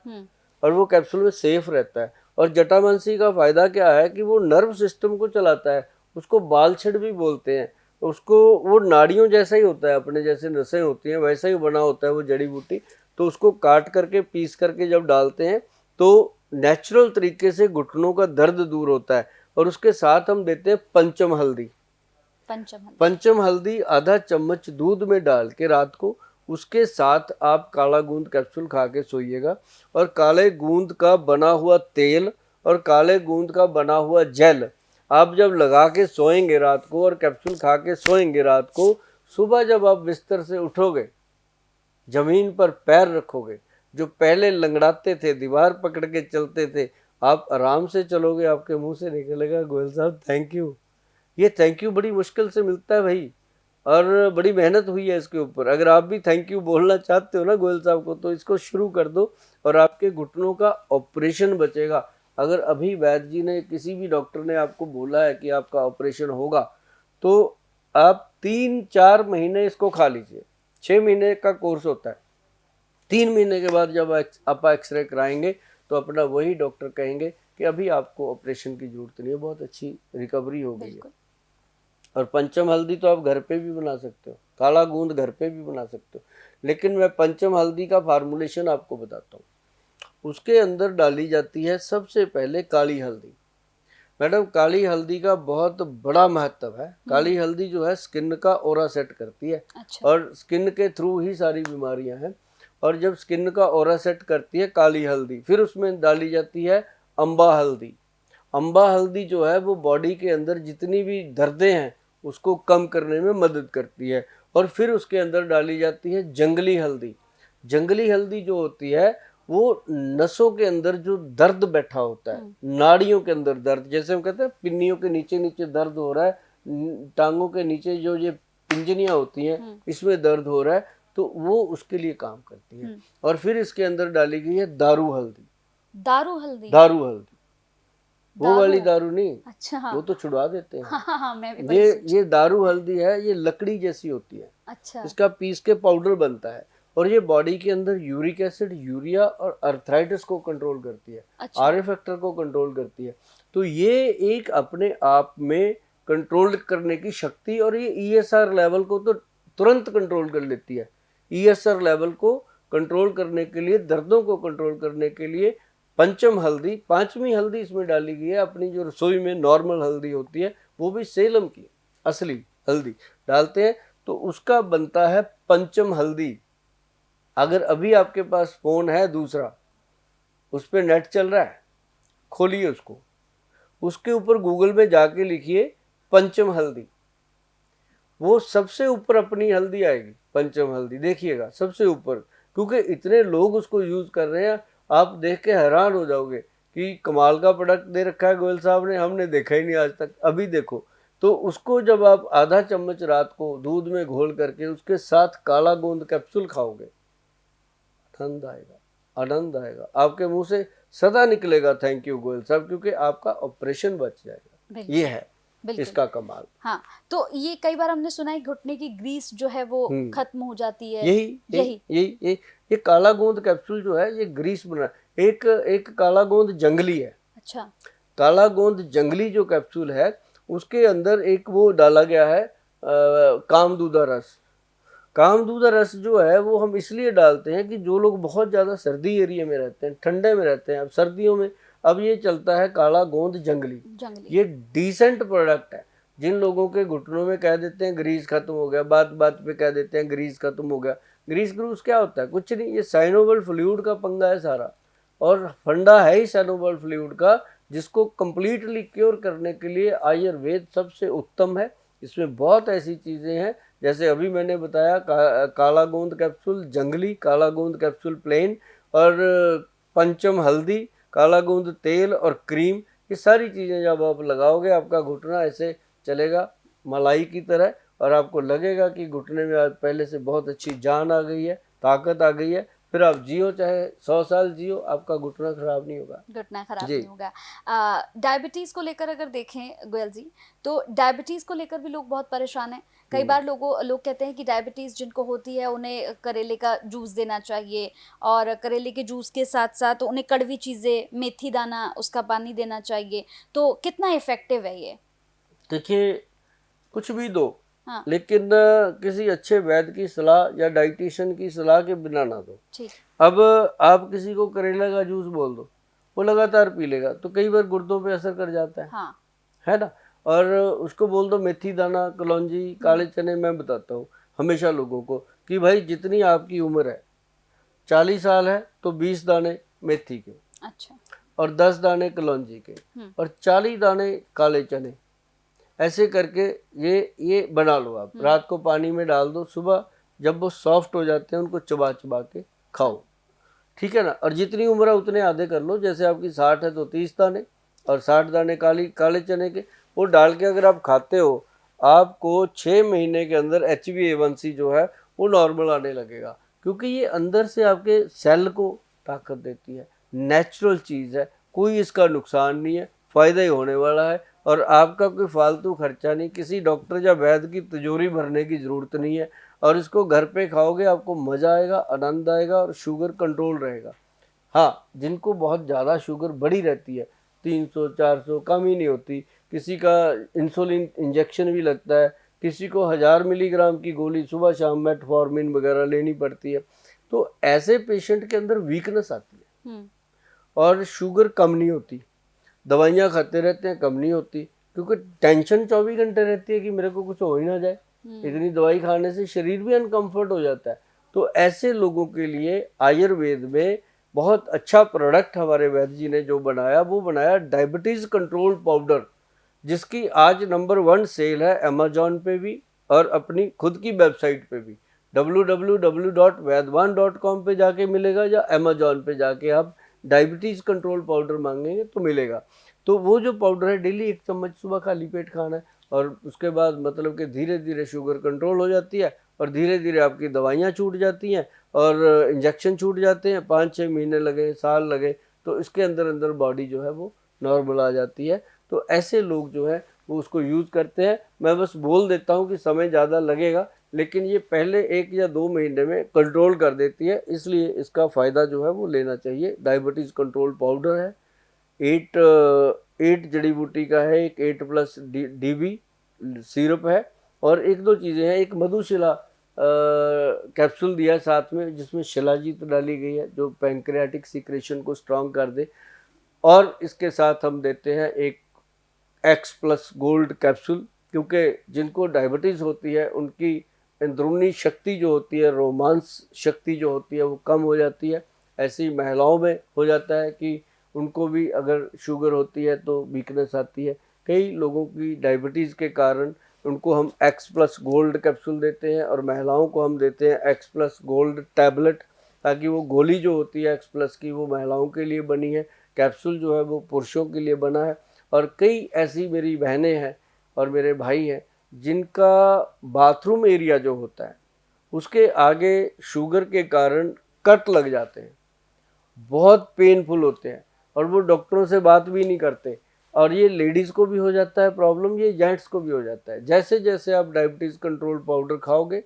और वो कैप्सूल में सेफ रहता है। और जटामांसी का फायदा क्या है कि वो नर्व सिस्टम को चलाता है। उसको बालछड़ भी बोलते हैं। उसको, वो नाड़ियों जैसा ही होता है, अपने जैसे नसें होती हैं वैसा ही बना होता है वो जड़ी बूटी। तो उसको काट करके पीस करके जब डालते हैं तो नेचुरल तरीके से घुटनों का दर्द दूर होता है। और उसके साथ हम देते हैं पंचम हल्दी। पंचम हल्दी आधा चम्मच दूध में डाल के रात को, उसके साथ आप काला गूंद कैप्सूल खा के सोइएगा। और काले गूंद का बना हुआ तेल और काले गूंद का बना हुआ जेल आप जब लगा के सोएंगे रात को और कैप्सूल खा के सोएंगे रात को, सुबह जब आप बिस्तर से उठोगे, जमीन पर पैर रखोगे, जो पहले लंगड़ाते थे, दीवार पकड़ के चलते थे, आप आराम से चलोगे। आपके मुंह से निकलेगा गोयल साहब थैंक यू। ये थैंक यू बड़ी मुश्किल से मिलता है भाई, और बड़ी मेहनत हुई है इसके ऊपर। अगर आप भी थैंक यू बोलना चाहते हो ना गोयल साहब को, तो इसको शुरू कर दो और आपके घुटनों का ऑपरेशन बचेगा। अगर अभी वैद्य जी ने, किसी भी डॉक्टर ने आपको बोला है कि आपका ऑपरेशन होगा, तो आप 3-4 महीने इसको खा लीजिए। 6 महीने का कोर्स होता है। 3 महीने के बाद जब आप एक्सरे कराएंगे तो अपना वही डॉक्टर कहेंगे कि अभी आपको ऑपरेशन की जरूरत नहीं है, बहुत अच्छी रिकवरी हो गई है। और पंचम हल्दी तो आप घर पे भी बना सकते हो, काला गूंद घर पे भी बना सकते हो, लेकिन मैं पंचम हल्दी का फार्मूलेशन आपको बताता हूँ। उसके अंदर डाली जाती है सबसे पहले काली हल्दी। मैडम, काली हल्दी का बहुत बड़ा महत्व है। काली हल्दी जो है स्किन का ऑरा सेट करती है। अच्छा। और स्किन के थ्रू ही सारी बीमारियां हैं। और जब स्किन का ऑरा सेट करती है काली हल्दी, फिर उसमें डाली जाती है अम्बा हल्दी। अम्बा हल्दी जो है वो बॉडी के अंदर जितनी भी दर्दें हैं उसको कम करने में मदद करती है। और फिर उसके अंदर डाली जाती है जंगली हल्दी। जंगली हल्दी जो होती है वो नसों के अंदर जो दर्द बैठा होता है, नाड़ियों के अंदर दर्द, जैसे हम कहते हैं पिन्नियों के नीचे नीचे दर्द हो रहा है, टांगों के नीचे जो ये पिंजनियां होती हैं इसमें दर्द हो रहा है, तो वो उसके लिए काम करती है। और फिर इसके अंदर डाली गई है दारू हल्दी। दारू हल्दी, दारू हल्दी, वो वाली दारू नहीं। अच्छा, हाँ। वो तो छुड़वा देते हैं। हाँ, मैं भी ये दारू हल्दी है, ये लकड़ी जैसी होती है। अच्छा। इसका पीस के पाउडर बनता है और ये बॉडी के अंदर यूरिक एसिड, यूरिया और अर्थराइटिस को कंट्रोल करती है। अच्छा। आर फैक्टर को कंट्रोल करती है। तो ये एक अपने आप में कंट्रोल करने की शक्ति, और ये ईएसआर लेवल को तो तुरंत कंट्रोल कर लेती है। ईएसआर लेवल को कंट्रोल करने के लिए, दर्दों को कंट्रोल करने के लिए पंचम हल्दी, 5वीं हल्दी इसमें डाली गई है। अपनी जो रसोई में नॉर्मल हल्दी होती है वो भी सेलम की असली हल्दी डालते हैं, तो उसका बनता है पंचम हल्दी। अगर अभी आपके पास फोन है दूसरा, उस पर नेट चल रहा है, खोलिए उसको, उसके ऊपर गूगल में जाके लिखिए पंचम हल्दी, वो सबसे ऊपर अपनी हल्दी आएगी, पंचम हल्दी देखिएगा सबसे ऊपर, क्योंकि इतने लोग उसको यूज कर रहे हैं, आप देख के हैरान हो जाओगे कि कमाल का प्रोडक्ट दे रखा है गोयल साहब ने, हमने देखा ही नहीं आज तक। अभी देखो, तो उसको जब आप आधा चम्मच रात को दूध में घोल करके उसके साथ काला गोंद कैप्सूल खाओगे, आनंद आएगा, आनंद आएगा, आपके मुंह से सदा निकलेगा थैंक यू गोयल साहब, क्योंकि आपका ऑपरेशन बच जाएगा। ये है इसका कमाल। हाँ, तो ये कई बार हमने सुना है घुटने की ग्रीस जो है वो खत्म हो जाती है। यही ये काला गोंद कैप्सूल जो है ये ग्रीस बना, एक काला गोंद जंगली है। अच्छा। काला गोंद जंगली जो कैप्सूल है उसके अंदर एक वो डाला गया है कामदूदा रस। कामदूदा रस जो है वो हम इसलिए डालते हैं कि जो लोग बहुत ज़्यादा सर्दी एरिया में रहते हैं, ठंडे में रहते हैं, अब सर्दियों में अब ये चलता है काला गोंद जंगली। ये डिसेंट प्रोडक्ट है। जिन लोगों के घुटनों में कह देते हैं ग्रीस खत्म हो गया, बात बात पे कह देते हैं ग्रीस खत्म हो गया, ग्रीस ग्रूस क्या होता है? कुछ नहीं, ये साइनोबल फ्लूइड का पंगा है सारा, और फंडा है ही साइनोबल फ्लूइड का, जिसको कंप्लीटली क्योर करने के लिए आयुर्वेद सबसे उत्तम है। इसमें बहुत ऐसी चीज़ें हैं, जैसे अभी मैंने बताया काला गोंद कैप्सूल जंगली, काला गोंद कैप्सूल प्लेन, और पंचम हल्दी, काला गोंद तेल और क्रीम, ये सारी चीज़ें जब आप लगाओगे आपका घुटना ऐसे चलेगा मलाई की तरह, और आपको लगेगा कि घुटने में आज पहले से बहुत अच्छी जान आ गई है, ताकत आ गई है। फिर आप जियो चाहे 100 साल जियो, आपका घुटना खराब नहीं होगा। घुटना खराब नहीं होगा। डायबिटीज को लेकर अगर देखें गोयल जी, तो डायबिटीज को लेकर भी लोग बहुत परेशान हैं। कई बार लोग कहते हैं कि डायबिटीज जिनको होती है उन्हें करेले का जूस देना चाहिए, और करेले के जूस के साथ साथ उन्हें कड़वी चीजें, मेथी दाना, उसका पानी देना चाहिए। तो कितना इफेक्टिव है ये? देखिए, कुछ भी दो, हाँ, लेकिन किसी अच्छे वैद्य की सलाह या डाइटिशियन की सलाह के बिना ना दो। ठीक। अब आप किसी को करेला का जूस बोल दो, वो लगातार पी लेगा, तो कई बार गुर्दों पे असर कर जाता है। हाँ। है ना? और उसको बोल दो मेथी दाना, कलौंजी, काले चने। मैं बताता हूँ हमेशा लोगों को कि भाई जितनी आपकी उम्र है, 40 साल है तो 20 दाने मेथी के, अच्छा, और 10 दाने कलौंजी के, और 40 दाने काले चने, ऐसे करके ये बना लो आप। रात को पानी में डाल दो, सुबह जब वो सॉफ्ट हो जाते हैं उनको चबा चबा के खाओ, ठीक है ना? और जितनी उम्र है उतने आधे कर लो, जैसे आपकी 60 है तो 30 दाने, और 60 दाने काले चने के, वो डाल के अगर आप खाते हो, आपको 6 महीने के अंदर HbA1c जो है वो नॉर्मल आने लगेगा, क्योंकि ये अंदर से आपके सेल को ताकत देती है, नेचुरल चीज़ है, कोई इसका नुकसान नहीं है, फ़ायदा ही होने वाला है, और आपका कोई फालतू खर्चा नहीं, किसी डॉक्टर या वैद्य की तिजोरी भरने की ज़रूरत नहीं है, और इसको घर पे खाओगे आपको मज़ा आएगा, आनंद आएगा, और शुगर कंट्रोल रहेगा। हाँ, जिनको बहुत ज़्यादा शुगर बढ़ी रहती है, 300 400 कम ही नहीं होती, किसी का इंसुलिन इंजेक्शन भी लगता है, किसी को 1000 मिलीग्राम की गोली सुबह शाम मेटफॉर्मिन वगैरह लेनी पड़ती है, तो ऐसे पेशेंट के अंदर वीकनेस आती है, और शुगर कम नहीं होती। दवाइयाँ खाते रहते हैं, कम नहीं होती, क्योंकि टेंशन 24 घंटे रहती है कि मेरे को कुछ हो ही ना जाए। इतनी दवाई खाने से शरीर भी अनकंफर्ट हो जाता है। तो ऐसे लोगों के लिए आयुर्वेद में बहुत अच्छा प्रोडक्ट हमारे वैद्य जी ने जो बनाया, वो बनाया डायबिटीज कंट्रोल पाउडर, जिसकी आज नंबर 1 सेल है अमेजोन पे भी और अपनी खुद की वेबसाइट पे भी, www.vaidwan.com पे जाके मिलेगा, या अमेजोन पे जाके आप डायबिटीज कंट्रोल पाउडर मांगेंगे तो मिलेगा। तो वो जो पाउडर है डेली 1 चम्मच सुबह खाली पेट खाना है, और उसके बाद मतलब कि धीरे धीरे शुगर कंट्रोल हो जाती है, और धीरे धीरे आपकी दवाइयाँ छूट जाती हैं, और इंजेक्शन छूट जाते हैं। 5-6 महीने लगे, साल लगे, तो इसके अंदर अंदर बॉडी जो है वो नॉर्मल आ जाती है। तो ऐसे लोग जो है वो उसको यूज़ करते हैं। मैं बस बोल देता हूँ कि समय ज़्यादा लगेगा, लेकिन ये पहले 1 या 2 महीने में कंट्रोल कर देती है, इसलिए इसका फ़ायदा जो है वो लेना चाहिए। डायबिटीज़ कंट्रोल पाउडर है, 8 जड़ी बूटी का है, एक 8+ DB सिरप है, और 1-2 चीज़ें हैं। एक मधुशिला कैप्सूल दिया है साथ में, जिसमें शिलाजीत डाली गई है जो पैंक्रियाटिक सिक्रेशन को स्ट्रॉन्ग कर दे, और इसके साथ हम देते हैं एक X+ गोल्ड कैप्सूल, क्योंकि जिनको डायबिटीज़ होती है उनकी अंदरूनी शक्ति जो होती है, रोमांस शक्ति जो होती है वो कम हो जाती है। ऐसी महिलाओं में हो जाता है कि उनको भी अगर शुगर होती है तो वीकनेस आती है। कई लोगों की डायबिटीज़ के कारण उनको हम एक्स प्लस गोल्ड कैप्सूल देते हैं और महिलाओं को हम देते हैं एक्स प्लस गोल्ड टैबलेट, ताकि वो गोली जो होती है एक्स प्लस की वो महिलाओं के लिए बनी है, कैप्सूल जो है वो पुरुषों के लिए बना है। और कई ऐसी मेरी बहनें हैं और मेरे भाई हैं जिनका बाथरूम एरिया जो होता है उसके आगे शुगर के कारण कट लग जाते हैं, बहुत पेनफुल होते हैं और वो डॉक्टरों से बात भी नहीं करते। और ये लेडीज़ को भी हो जाता है प्रॉब्लम, ये जेंट्स को भी हो जाता है। जैसे जैसे आप डायबिटीज़ कंट्रोल पाउडर खाओगे,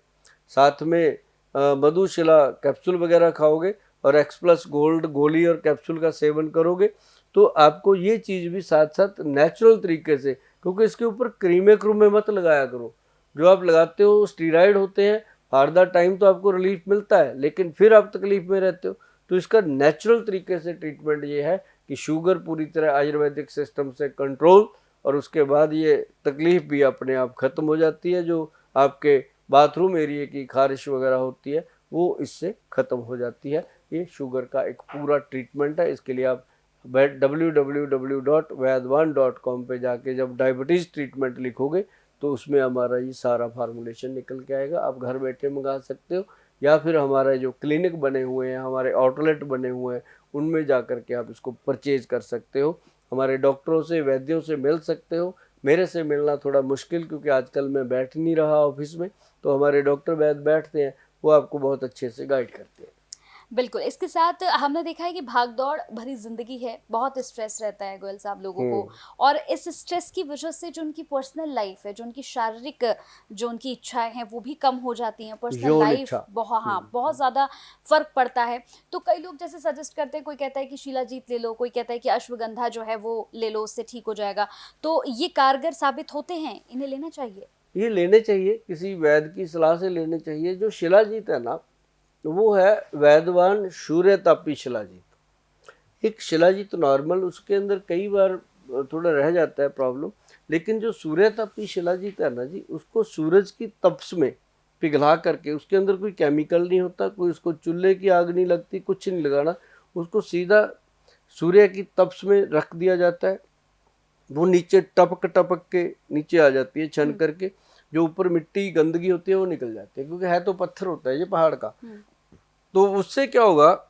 साथ में मधुशिला कैप्सूल वगैरह खाओगे और एक्स प्लस गोल्ड गोली और कैप्सूल का सेवन करोगे, तो आपको ये चीज़ भी साथ साथ नेचुरल तरीके से, क्योंकि इसके ऊपर क्रीमे क्रूमे मत लगाया करो। जो आप लगाते हो स्टीराइड होते हैं, फॉर द टाइम तो आपको रिलीफ मिलता है लेकिन फिर आप तकलीफ में रहते हो। तो इसका नेचुरल तरीके से ट्रीटमेंट ये है कि शुगर पूरी तरह आयुर्वेदिक सिस्टम से कंट्रोल, और उसके बाद ये तकलीफ भी अपने आप ख़त्म हो जाती है। जो आपके बाथरूम एरिया की खारिश वगैरह होती है वो इससे ख़त्म हो जाती है। ये शुगर का एक पूरा ट्रीटमेंट है। इसके लिए आप www.vaidwan.com पे जाके जब डायबिटीज़ ट्रीटमेंट लिखोगे तो उसमें हमारा ये सारा फार्मूलेशन निकल के आएगा। आप घर बैठे मंगा सकते हो या फिर हमारे जो क्लिनिक बने हुए हैं, हमारे आउटलेट बने हुए हैं, उनमें जा कर के आप इसको परचेज कर सकते हो। हमारे डॉक्टरों से, वैद्यों से मिल सकते हो। मेरे से मिलना थोड़ा मुश्किल, क्योंकि आजकल मैं बैठ नहीं रहा ऑफिस में, तो हमारे डॉक्टर वैद्य बैठते हैं, वो आपको बहुत अच्छे से गाइड करते हैं। बिल्कुल, इसके साथ हमने देखा है कि भाग-दौड़ भरी ज़िंदगी है, बहुत स्ट्रेस रहता है गोयल साहब लोगों को, और इस स्ट्रेस की वजह से जो उनकी पर्सनल लाइफ़ है, जो उनकी शारीरिक जो उनकी इच्छाएँ हैं, वो भी कम हो जाती हैं। पर्सनल यौन लाइफ़ इच्छा। बहुत ज़्यादा फ़र्क पड़ता है। तो कई लोग जैसे सजेस्ट करते हैं, कोई कहता है कि शिलाजीत ले लो, कोई कहता है कि अश्वगंधा जो है वो ले लो, उससे ठीक हो जाएगा। तो ये कारगर साबित होते हैं, इन्हें लेना चाहिए? ये लेने चाहिए, किसी वैद्य की सलाह से लेने चाहिए। जो शिलाजीत है ना, वो है वैद्यवान सूर्यतापी शिलाजीत। एक शिलाजीत नॉर्मल, उसके अंदर कई बार थोड़ा रह जाता है प्रॉब्लम, लेकिन जो सूर्यतापी शिलाजीत है ना जी, उसको सूरज की तपश में पिघला करके, उसके अंदर कोई केमिकल नहीं होता, कोई उसको चूल्हे की आग नहीं लगती, कुछ नहीं लगाना, उसको सीधा सूर्य की तपश में रख दिया जाता है। वो नीचे टपक टपक के नीचे आ जाती है छन करके, जो ऊपर मिट्टी गंदगी होती है वो निकल जाती है, क्योंकि है तो पत्थर होता है ये पहाड़ का। तो उससे क्या होगा,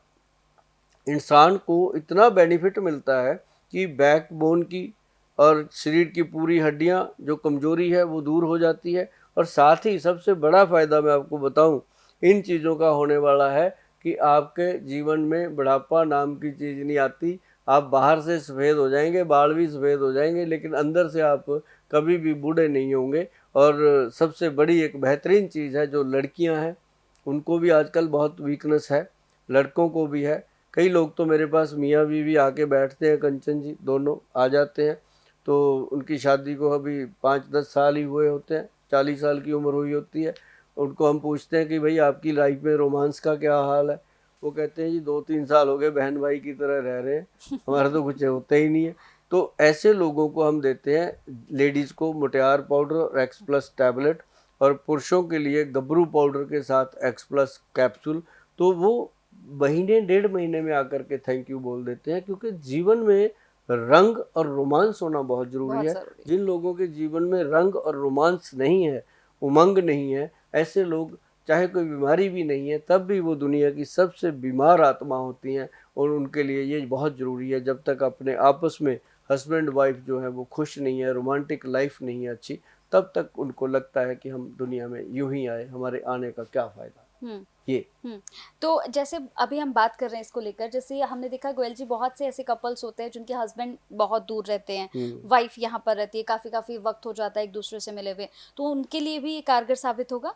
इंसान को इतना बेनिफिट मिलता है कि बैकबोन की और शरीर की पूरी हड्डियां जो कमजोरी है वो दूर हो जाती है। और साथ ही सबसे बड़ा फ़ायदा मैं आपको बताऊं इन चीज़ों का होने वाला है कि आपके जीवन में बुढ़ापा नाम की चीज़ नहीं आती। आप बाहर से सफ़ेद हो जाएंगे, बाल भी सफ़ेद हो जाएंगे, लेकिन अंदर से आप कभी भी बूढ़े नहीं होंगे। और सबसे बड़ी एक बेहतरीन चीज़ है, जो लड़कियां हैं उनको भी आजकल बहुत वीकनेस है, लड़कों को भी है। कई लोग तो मेरे पास मियाँ बीवी आके बैठते हैं, कंचन जी दोनों आ जाते हैं, तो उनकी शादी को अभी 5-10 साल ही हुए होते हैं, 40 साल की उम्र हुई होती है। उनको हम पूछते हैं कि भाई आपकी लाइफ में रोमांस का क्या हाल है, वो कहते हैं जी 2-3 साल हो गए बहन भाई की तरह रह रहे हैं, हमारा तो कुछ होता ही नहीं है। तो ऐसे लोगों को हम देते हैं, लेडीज़ को मुटियार पाउडर और एक्स प्लस टैबलेट, और पुरुषों के लिए गबरू पाउडर के साथ एक्स प्लस कैप्सूल। तो वो महीने 1.5 महीने में आकर के थैंक यू बोल देते हैं, क्योंकि जीवन में रंग और रोमांस होना बहुत ज़रूरी है। जिन लोगों के जीवन में रंग और रोमांस नहीं है, उमंग नहीं है, ऐसे लोग चाहे कोई बीमारी भी नहीं है तब भी वो दुनिया की सबसे बीमार आत्मा होती हैं। और उनके लिए ये बहुत ज़रूरी है, जब तक अपने आपस में हस्बैंड वाइफ जो है वो खुश नहीं है, रोमांटिक लाइफ नहीं है अच्छी, तब तक उनको लगता है कि हम दुनिया में यूं ही आए, हमारे आने का क्या फ़ायदा। ये तो जैसे अभी हम बात कर रहे हैं इसको लेकर, जैसे हमने देखा गोयल जी, बहुत से ऐसे कपल्स होते हैं जिनके हस्बैंड बहुत दूर रहते हैं, वाइफ यहाँ पर रहती है, काफ़ी वक्त हो जाता है एक दूसरे से मिले हुए, तो उनके लिए भी ये कारगर साबित होगा?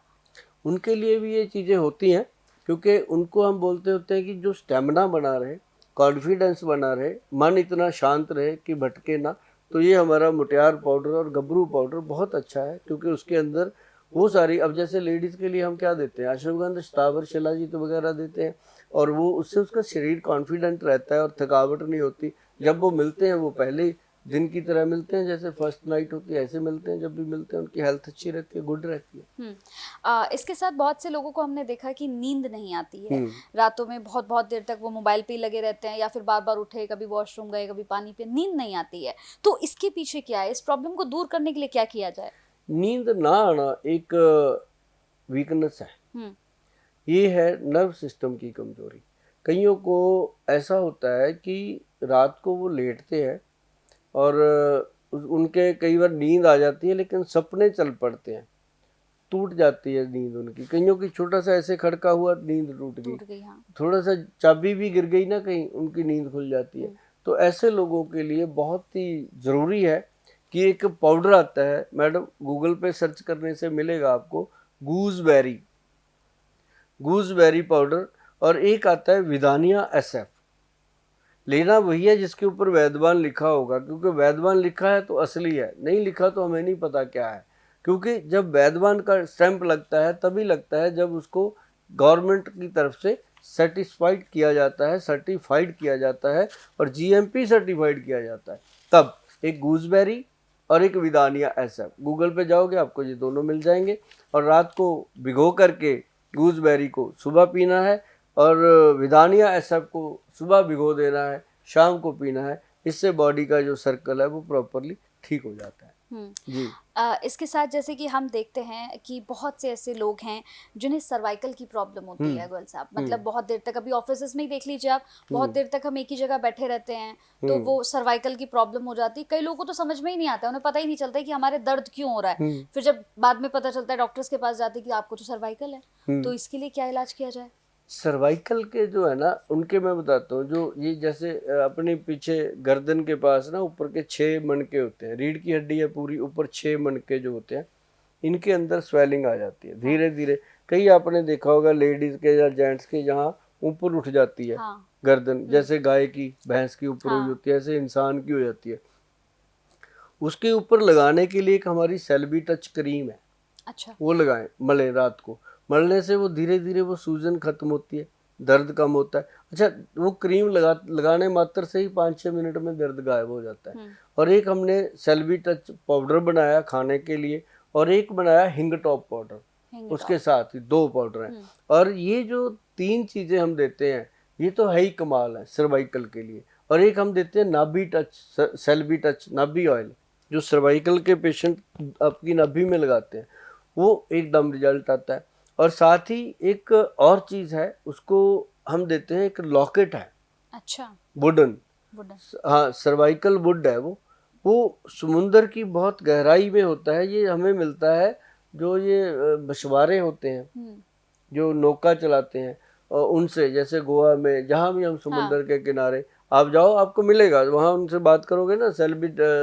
उनके लिए भी ये चीज़ें होती हैं, क्योंकि उनको हम बोलते होते हैं कि जो स्टेमिना बना रहे, कॉन्फिडेंस बना रहे, मन इतना शांत रहे कि भटके ना, तो ये हमारा मुटियार पाउडर और गबरू पाउडर बहुत अच्छा है, क्योंकि उसके अंदर वो सारी, अब जैसे लेडीज़ के लिए हम क्या देते हैं, अश्वगंधा, स्थावर, शिलाजीत वगैरह देते हैं, और वो उससे उसका शरीर कॉन्फिडेंट रहता है और थकावट नहीं होती। जब वो मिलते हैं वो पहले ही दिन की तरह मिलते हैं, जैसे फर्स्ट नाइट होती है ऐसे मिलते हैं। जब भी मिलते हैं उनकी हेल्थ अच्छी रहती है, गुड रहती है। इसके साथ बहुत से लोगों को हमने देखा कि नींद नहीं आती है रातों में, बहुत बहुत देर तक वो मोबाइल पे ही लगे रहते हैं या फिर बार बार उठे, कभी वॉशरूम गए, कभी पानी पे, नींद नहीं आती है। तो इसके पीछे क्या है? इस प्रॉब्लम को दूर करने के लिए क्या किया जाए? नींद ना आना एक वीकनेस है, ये है नर्व सिस्टम की कमजोरी। कईयों को ऐसा होता है कि रात को वो लेटते हैं और उनके कई बार नींद आ जाती है लेकिन सपने चल पड़ते हैं, टूट जाती है नींद उनकी। कईयों की छोटा सा ऐसे खड़का हुआ नींद टूट गई, हाँ। थोड़ा सा चाबी भी गिर गई ना कहीं, उनकी नींद खुल जाती है। तो ऐसे लोगों के लिए बहुत ही ज़रूरी है कि एक पाउडर आता है, मैडम गूगल पे सर्च करने से मिलेगा आपको, गूजबेरी पाउडर, और एक आता है विदानिया SF। लेना वही है जिसके ऊपर वैद्यवान लिखा होगा, क्योंकि वैद्यवान लिखा है तो असली है, नहीं लिखा तो हमें नहीं पता क्या है। क्योंकि जब वैद्यवान का स्टैंप लगता है तभी लगता है जब उसको गवर्नमेंट की तरफ से सर्टिफाइड किया जाता है, सर्टिफाइड किया जाता है और GMP सर्टिफाइड किया जाता है। तब एक गूजबेरी और एक विदानिया SF, गूगल पे जाओगे आपको ये दोनों मिल जाएंगे। और रात को भिगो करके गूजबेरी को सुबह पीना है और विदानिया SF को सुबह भिगो देना है, शाम को पीना है। इससे बॉडी का जो सर्कल है वो प्रॉपरली ठीक हो जाता है। जी। इसके साथ जैसे कि हम देखते हैं कि बहुत से ऐसे लोग हैं जिन्हें सर्वाइकल की प्रॉब्लम होती है गोयल साहब, मतलब बहुत देर तक, अभी ऑफिस में ही देख लीजिए आप, बहुत देर तक हम एक ही जगह बैठे रहते हैं तो वो सर्वाइकल की प्रॉब्लम हो जाती है। कई लोगों को तो समझ में ही नहीं आता, उन्हें पता ही नहीं चलता है कि हमारे दर्द क्यों हो रहा है। फिर जब बाद में पता चलता है डॉक्टर्स के पास जाते कि आपको तो सर्वाइकल है, तो इसके लिए क्या इलाज किया जाए? सर्वाइकल के जो है ना, उनके मैं बताता हूँ, जो ये जैसे अपने पीछे गर्दन के पास ना ऊपर के 6 मनके होते हैं, रीढ़ की हड्डी है पूरी, ऊपर 6 मनके जो होते हैं, इनके अंदर स्वेलिंग आ जाती है धीरे धीरे। कई आपने देखा होगा लेडीज के या जेंट्स के यहाँ ऊपर उठ जाती है गर्दन, जैसे गाय की भैंस की ऊपर हुई होती है, ऐसे इंसान की हो जाती है। उसके ऊपर लगाने के लिए एक हमारी सेल्बी टच क्रीम है। अच्छा। वो लगाएं, मलें रात को, मलने से वो धीरे धीरे वो सूजन खत्म होती है, दर्द कम होता है। अच्छा, वो क्रीम लगाने मात्र से ही 5-6 मिनट में दर्द गायब हो जाता है। और एक हमने सेल्बी टच पाउडर बनाया खाने के लिए, और एक बनाया हिंग टॉप पाउडर, उसके साथ ही 2 पाउडर हैं। और ये जो 3 चीजें हम देते हैं ये तो है ही कमाल है सर्वाइकल के लिए। और एक हम देते हैं नाभि टच, सेल्बी टच नाभि ऑयल, जो सर्वाइकल के पेशेंट आपकी नाभि में लगाते हैं, वो एकदम रिजल्ट आता है। और साथ ही एक और चीज है, उसको हम देते हैं, एक लॉकेट है। अच्छा। वुडन। हाँ, सर्वाइकल वुड है वो समुंदर की बहुत गहराई में होता है। ये हमें मिलता है, जो ये मछुआरे होते हैं जो नौका चलाते हैं, और उनसे, जैसे गोवा में जहाँ भी हम समुंदर के किनारे आप जाओ आपको मिलेगा, वहाँ उनसे बात करोगे ना,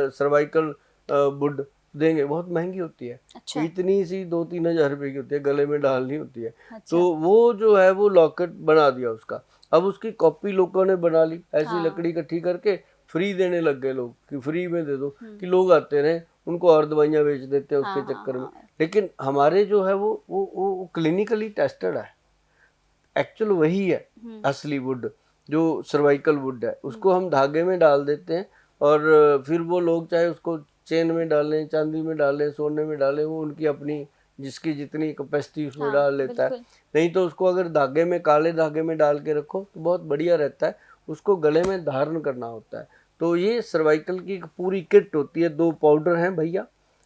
सर्वाइकल वुड देंगे। बहुत महंगी होती है। अच्छा। इतनी सी 2-3 हज़ार रुपए की होती है, गले में डालनी होती है। अच्छा। तो वो जो है वो लॉकेट बना दिया उसका। अब उसकी कॉपी लोगों ने बना ली, ऐसी लकड़ी इकट्ठी करके फ्री देने लग गए लोग कि फ्री में दे दो, कि लोग आते रहे, उनको और दवाइयाँ बेच देते हैं उसके चक्कर में। लेकिन हमारे जो है वो क्लिनिकली टेस्टेड है, एक्चुअल वही है असली वुड, जो सर्वाइकल वुड है। उसको हम धागे में डाल देते हैं और फिर वो लोग चाहे उसको चेन में डालें, चांदी में डालें, सोने में डालें, वो उनकी अपनी जिसकी जितनी कैपेसिटी उसमें डाल लेता है। नहीं तो उसको अगर धागे में, काले धागे में डाल के रखो तो बहुत बढ़िया रहता है। उसको गले में धारण करना होता है। तो ये सर्वाइकल की एक पूरी किट होती है। 2 पाउडर हैं भैया,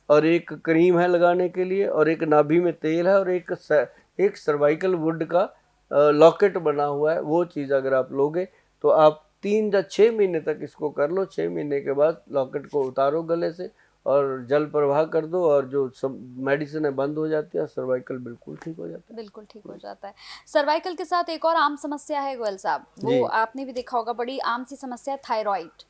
और एक क्रीम है लगाने के लिए, और एक नाभि में तेल है, और एक सर्वाइकल वुड का लॉकेट बना हुआ है। वो चीज़ अगर आप लोगे तो आप 3 या 6 महीने तक इसको कर लो। 6 महीने के बाद लॉकेट को उतारो गले से और जल प्रवाह कर दो, और जो सब मेडिसिन है बंद हो जाती है, सर्वाइकल बिल्कुल ठीक हो जाता है। बिल्कुल ठीक हो जाता है। सर्वाइकल के साथ एक और आम समस्या है गोयल साहब, वो आपने भी देखा होगा, बड़ी आम सी समस्या है, थायराइड।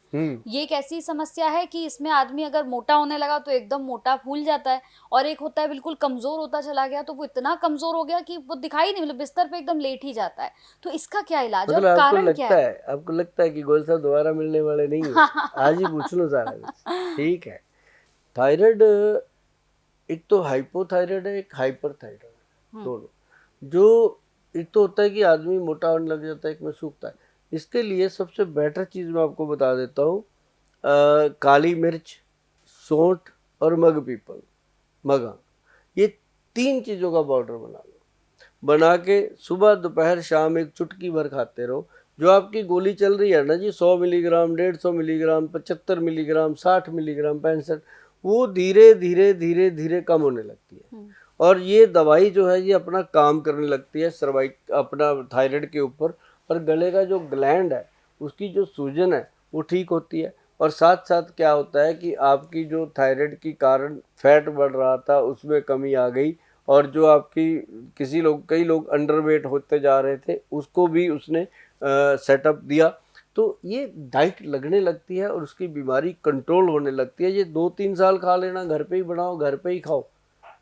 ये एक ऐसी समस्या है कि इसमें आदमी अगर मोटा होने लगा तो एकदम मोटा फूल जाता है, और एक होता है बिल्कुल कमजोर होता चला गया तो वो इतना कमजोर हो गया कि वो दिखाई नहीं, मतलब बिस्तर पे एकदम लेट ही जाता है। तो इसका क्या इलाज है, मतलब कारण क्या है? आपको लगता है कि गोयल साहब दोबारा मिलने वाले नहीं है? आज ही पूछ लो सारा कुछ। ठीक है। थायराइड एक तो हाइपोथायराइड है, एक हाइपरथायराइड है, दोनों। जो एक तो होता है कि आदमी मोटा होने लग जाता है, एक में सूखता है। इसके लिए सबसे बेटर चीज मैं आपको बता देता हूँ, काली मिर्च, सौंठ और मग पीपल, मगा, ये 3 चीज़ों का पाउडर बना लो। बना के सुबह दोपहर शाम एक चुटकी भर खाते रहो। जो आपकी गोली चल रही है ना जी 100 मिलीग्राम, 150 मिलीग्राम, 75 मिलीग्राम, 60 मिलीग्राम, 65, वो धीरे धीरे धीरे धीरे कम होने लगती है। और ये दवाई जो है ये अपना काम करने लगती है अपना थायराइड के ऊपर, और गले का जो ग्लैंड है उसकी जो सूजन है वो ठीक होती है। और साथ साथ क्या होता है कि आपकी जो थायराइड के कारण फैट बढ़ रहा था उसमें कमी आ गई, और जो आपकी कई लोग अंडरवेट होते जा रहे थे उसको भी उसने सेटअप दिया। तो ये डाइट लगने लगती है और उसकी बीमारी कंट्रोल होने लगती है। ये 2-3 साल खा लेना, घर पे ही बनाओ, घर पे ही खाओ।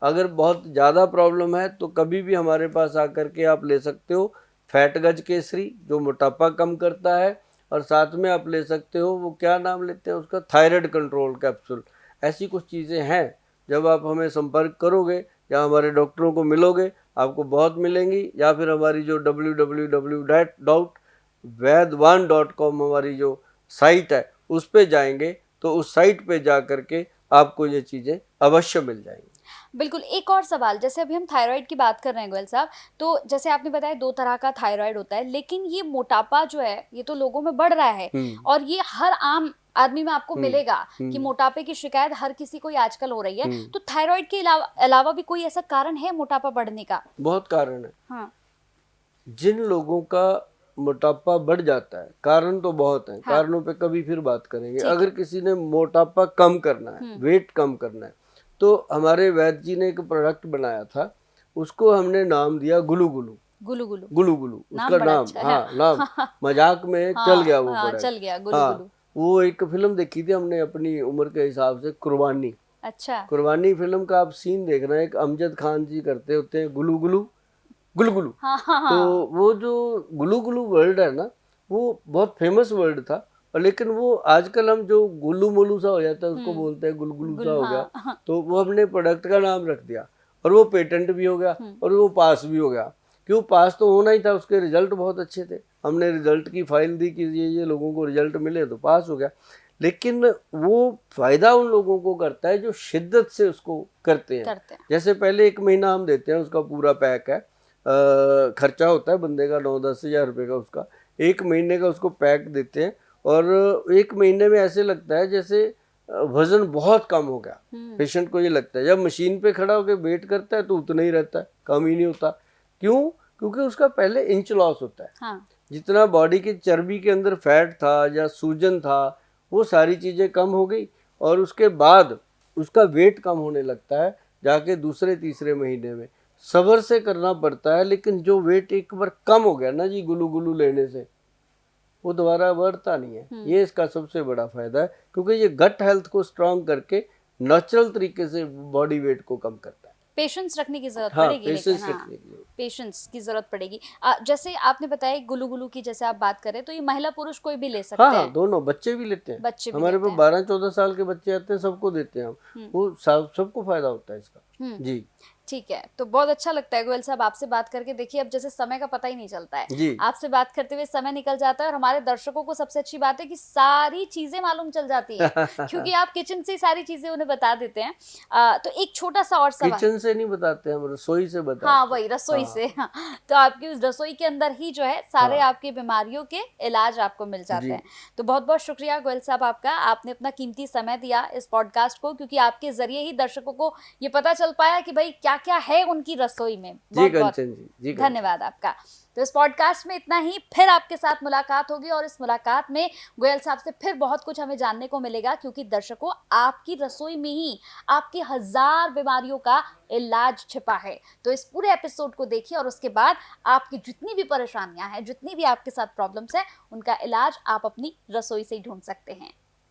अगर बहुत ज़्यादा प्रॉब्लम है तो कभी भी हमारे पास आकर के आप ले सकते हो फैट गज केसरी, जो मोटापा कम करता है, और साथ में आप ले सकते हो, वो क्या नाम लेते हैं उसका, थायराइड कंट्रोल कैप्सूल। ऐसी कुछ चीज़ें हैं। जब आप हमें संपर्क करोगे या हमारे डॉक्टरों को मिलोगे, आपको बहुत मिलेंगी, या फिर हमारी जो www.वैद्यवान.com हमारी जो साइट है उस पे जाएंगे तो उस साइट पे जा करके आपको ये चीज़ें अवश्य मिल जाएंगी। बिल्कुल। एक और सवाल, जैसे अभी हम थायराइड की बात कर रहे हैं गोयल साहब, तो जैसे आपने बताया 2 तरह का थायराइड होता है, लेकिन ये मोटापा जो है ये तो लोगों में बढ़ रहा है, और ये हर आम आदमी में आपको मिलेगा कि मोटापे की शिकायत हर किसी को ही आजकल हो रही है। तो थायराइड के अलावा भी कोई ऐसा कारण है मोटापा बढ़ने का? बहुत कारण है। हाँ। जिन लोगों का मोटापा बढ़ जाता है, कारण तो बहुत है। हाँ। कारणों पे कभी फिर बात करेंगे। अगर किसी ने मोटापा कम करना है, वेट कम करना है, तो हमारे वैद्य जी ने एक प्रोडक्ट बनाया था, उसको हमने नाम दिया गुलू गुलू। गुलू गुलू, गुलू गुलू उसका नाम। अच्छा, हाँ, नाम मजाक में चल गया वो प्रोडक्ट। चल गया गुलू गुलू। वो एक फिल्म देखी थी हमने अपनी उम्र के हिसाब से, कुर्बानी। अच्छा। कुर्बानी फिल्म का आप सीन देखना, एक अमजद खान जी करते होते हैं गुलू गुलू गुलू गुलू। तो वो जो गुलू गुलू वर्ड है ना, वो बहुत फेमस वर्ड था, लेकिन वो आजकल हम जो गुल्लू मुल्लू सा हो जाता है उसको बोलते हैं गुलगुलू सा हो गया। तो वो हमने प्रोडक्ट का नाम रख दिया, और वो पेटेंट भी हो गया और वो पास भी हो गया। क्यों पास तो होना ही था, उसके रिजल्ट बहुत अच्छे थे। हमने रिजल्ट की फाइल दी कि ये लोगों को रिजल्ट मिले, तो पास हो गया। लेकिन वो फायदा उन लोगों को करता है जो शिद्दत से उसको करते हैं। जैसे पहले 1 महीना हम देते हैं, उसका पूरा पैक है, खर्चा होता है बंदे का 9-10 हज़ार रुपये का, उसका 1 महीने का उसको पैक देते हैं। और 1 महीने में ऐसे लगता है जैसे वजन बहुत कम हो गया। पेशेंट को ये लगता है, जब मशीन पे खड़ा होकर वेट करता है तो उतना ही रहता है, कम ही नहीं होता। क्यों? क्योंकि उसका पहले इंच लॉस होता है। हाँ। जितना बॉडी की चर्बी के अंदर फैट था या सूजन था, वो सारी चीज़ें कम हो गई, और उसके बाद उसका वेट कम होने लगता है जाके दूसरे तीसरे महीने में। सब्र से करना पड़ता है, लेकिन जो वेट एक बार कम हो गया ना जी गुलू गुलू लेने से, वो दोबारा बढ़ता नहीं है। ये इसका सबसे बड़ा फायदा है, क्योंकि ये गट हेल्थ को स्ट्रांग करके नेचुरल तरीके से बॉडी वेट को कम करता है। पेशेंस रखने की जरूरत पड़ेगी। पेशेंस रखने की पेशेंस की जरूरत पड़ेगी। जैसे आपने बताया गुलू गुलू की, जैसे आप बात करें तो ये महिला पुरुष कोई भी ले सकते हैं। हाँ, दोनों बच्चे भी लेते हैं। बच्चे भी हमारे पास 12-14 साल के बच्चे आते हैं, सबको देते हैं हम। वो सबको फायदा होता है इसका। जी ठीक है, तो बहुत अच्छा लगता है गोयल साहब आपसे बात करके। देखिए अब जैसे समय का पता ही नहीं चलता है, आपसे बात करते हुए समय निकल जाता है, और हमारे दर्शकों को सबसे अच्छी बात है कि सारी चीजें मालूम चल जाती है क्योंकि आप किचन से सारी चीजें उन्हें बता देते हैं। तो एक छोटा सा और सवाल। किचन से नहीं बताते हम, रसोई से बताते हैं। हाँ वही रसोई से। हाँ। तो आपकी उस रसोई के अंदर ही जो है सारे आपकी बीमारियों के इलाज आपको मिल जाते हैं। तो बहुत बहुत शुक्रिया गोयल साहब आपका, आपने अपना कीमती समय दिया इस पॉडकास्ट को, क्योंकि आपके जरिए ही दर्शकों को ये पता चल पाया कि भाई क्या क्या है उनकी रसोई में। बहुत बहुत धन्यवाद आपका। तो इस पॉडकास्ट में इतना ही, फिर आपके साथ मुलाकात होगी, और इस मुलाकात में गोयल साहब से फिर बहुत कुछ हमें जानने को मिलेगा, क्योंकि दर्शकों आपकी रसोई में ही आपकी 1000 बीमारियों का इलाज छिपा है। तो इस पूरे एपिसोड को देखिए, और उसके बाद आपकी जितनी भी परेशानियां हैं, जितनी भी आपके साथ प्रॉब्लम्स हैं, उनका इलाज आप अपनी रसोई से ही ढूंढ सकते हैं।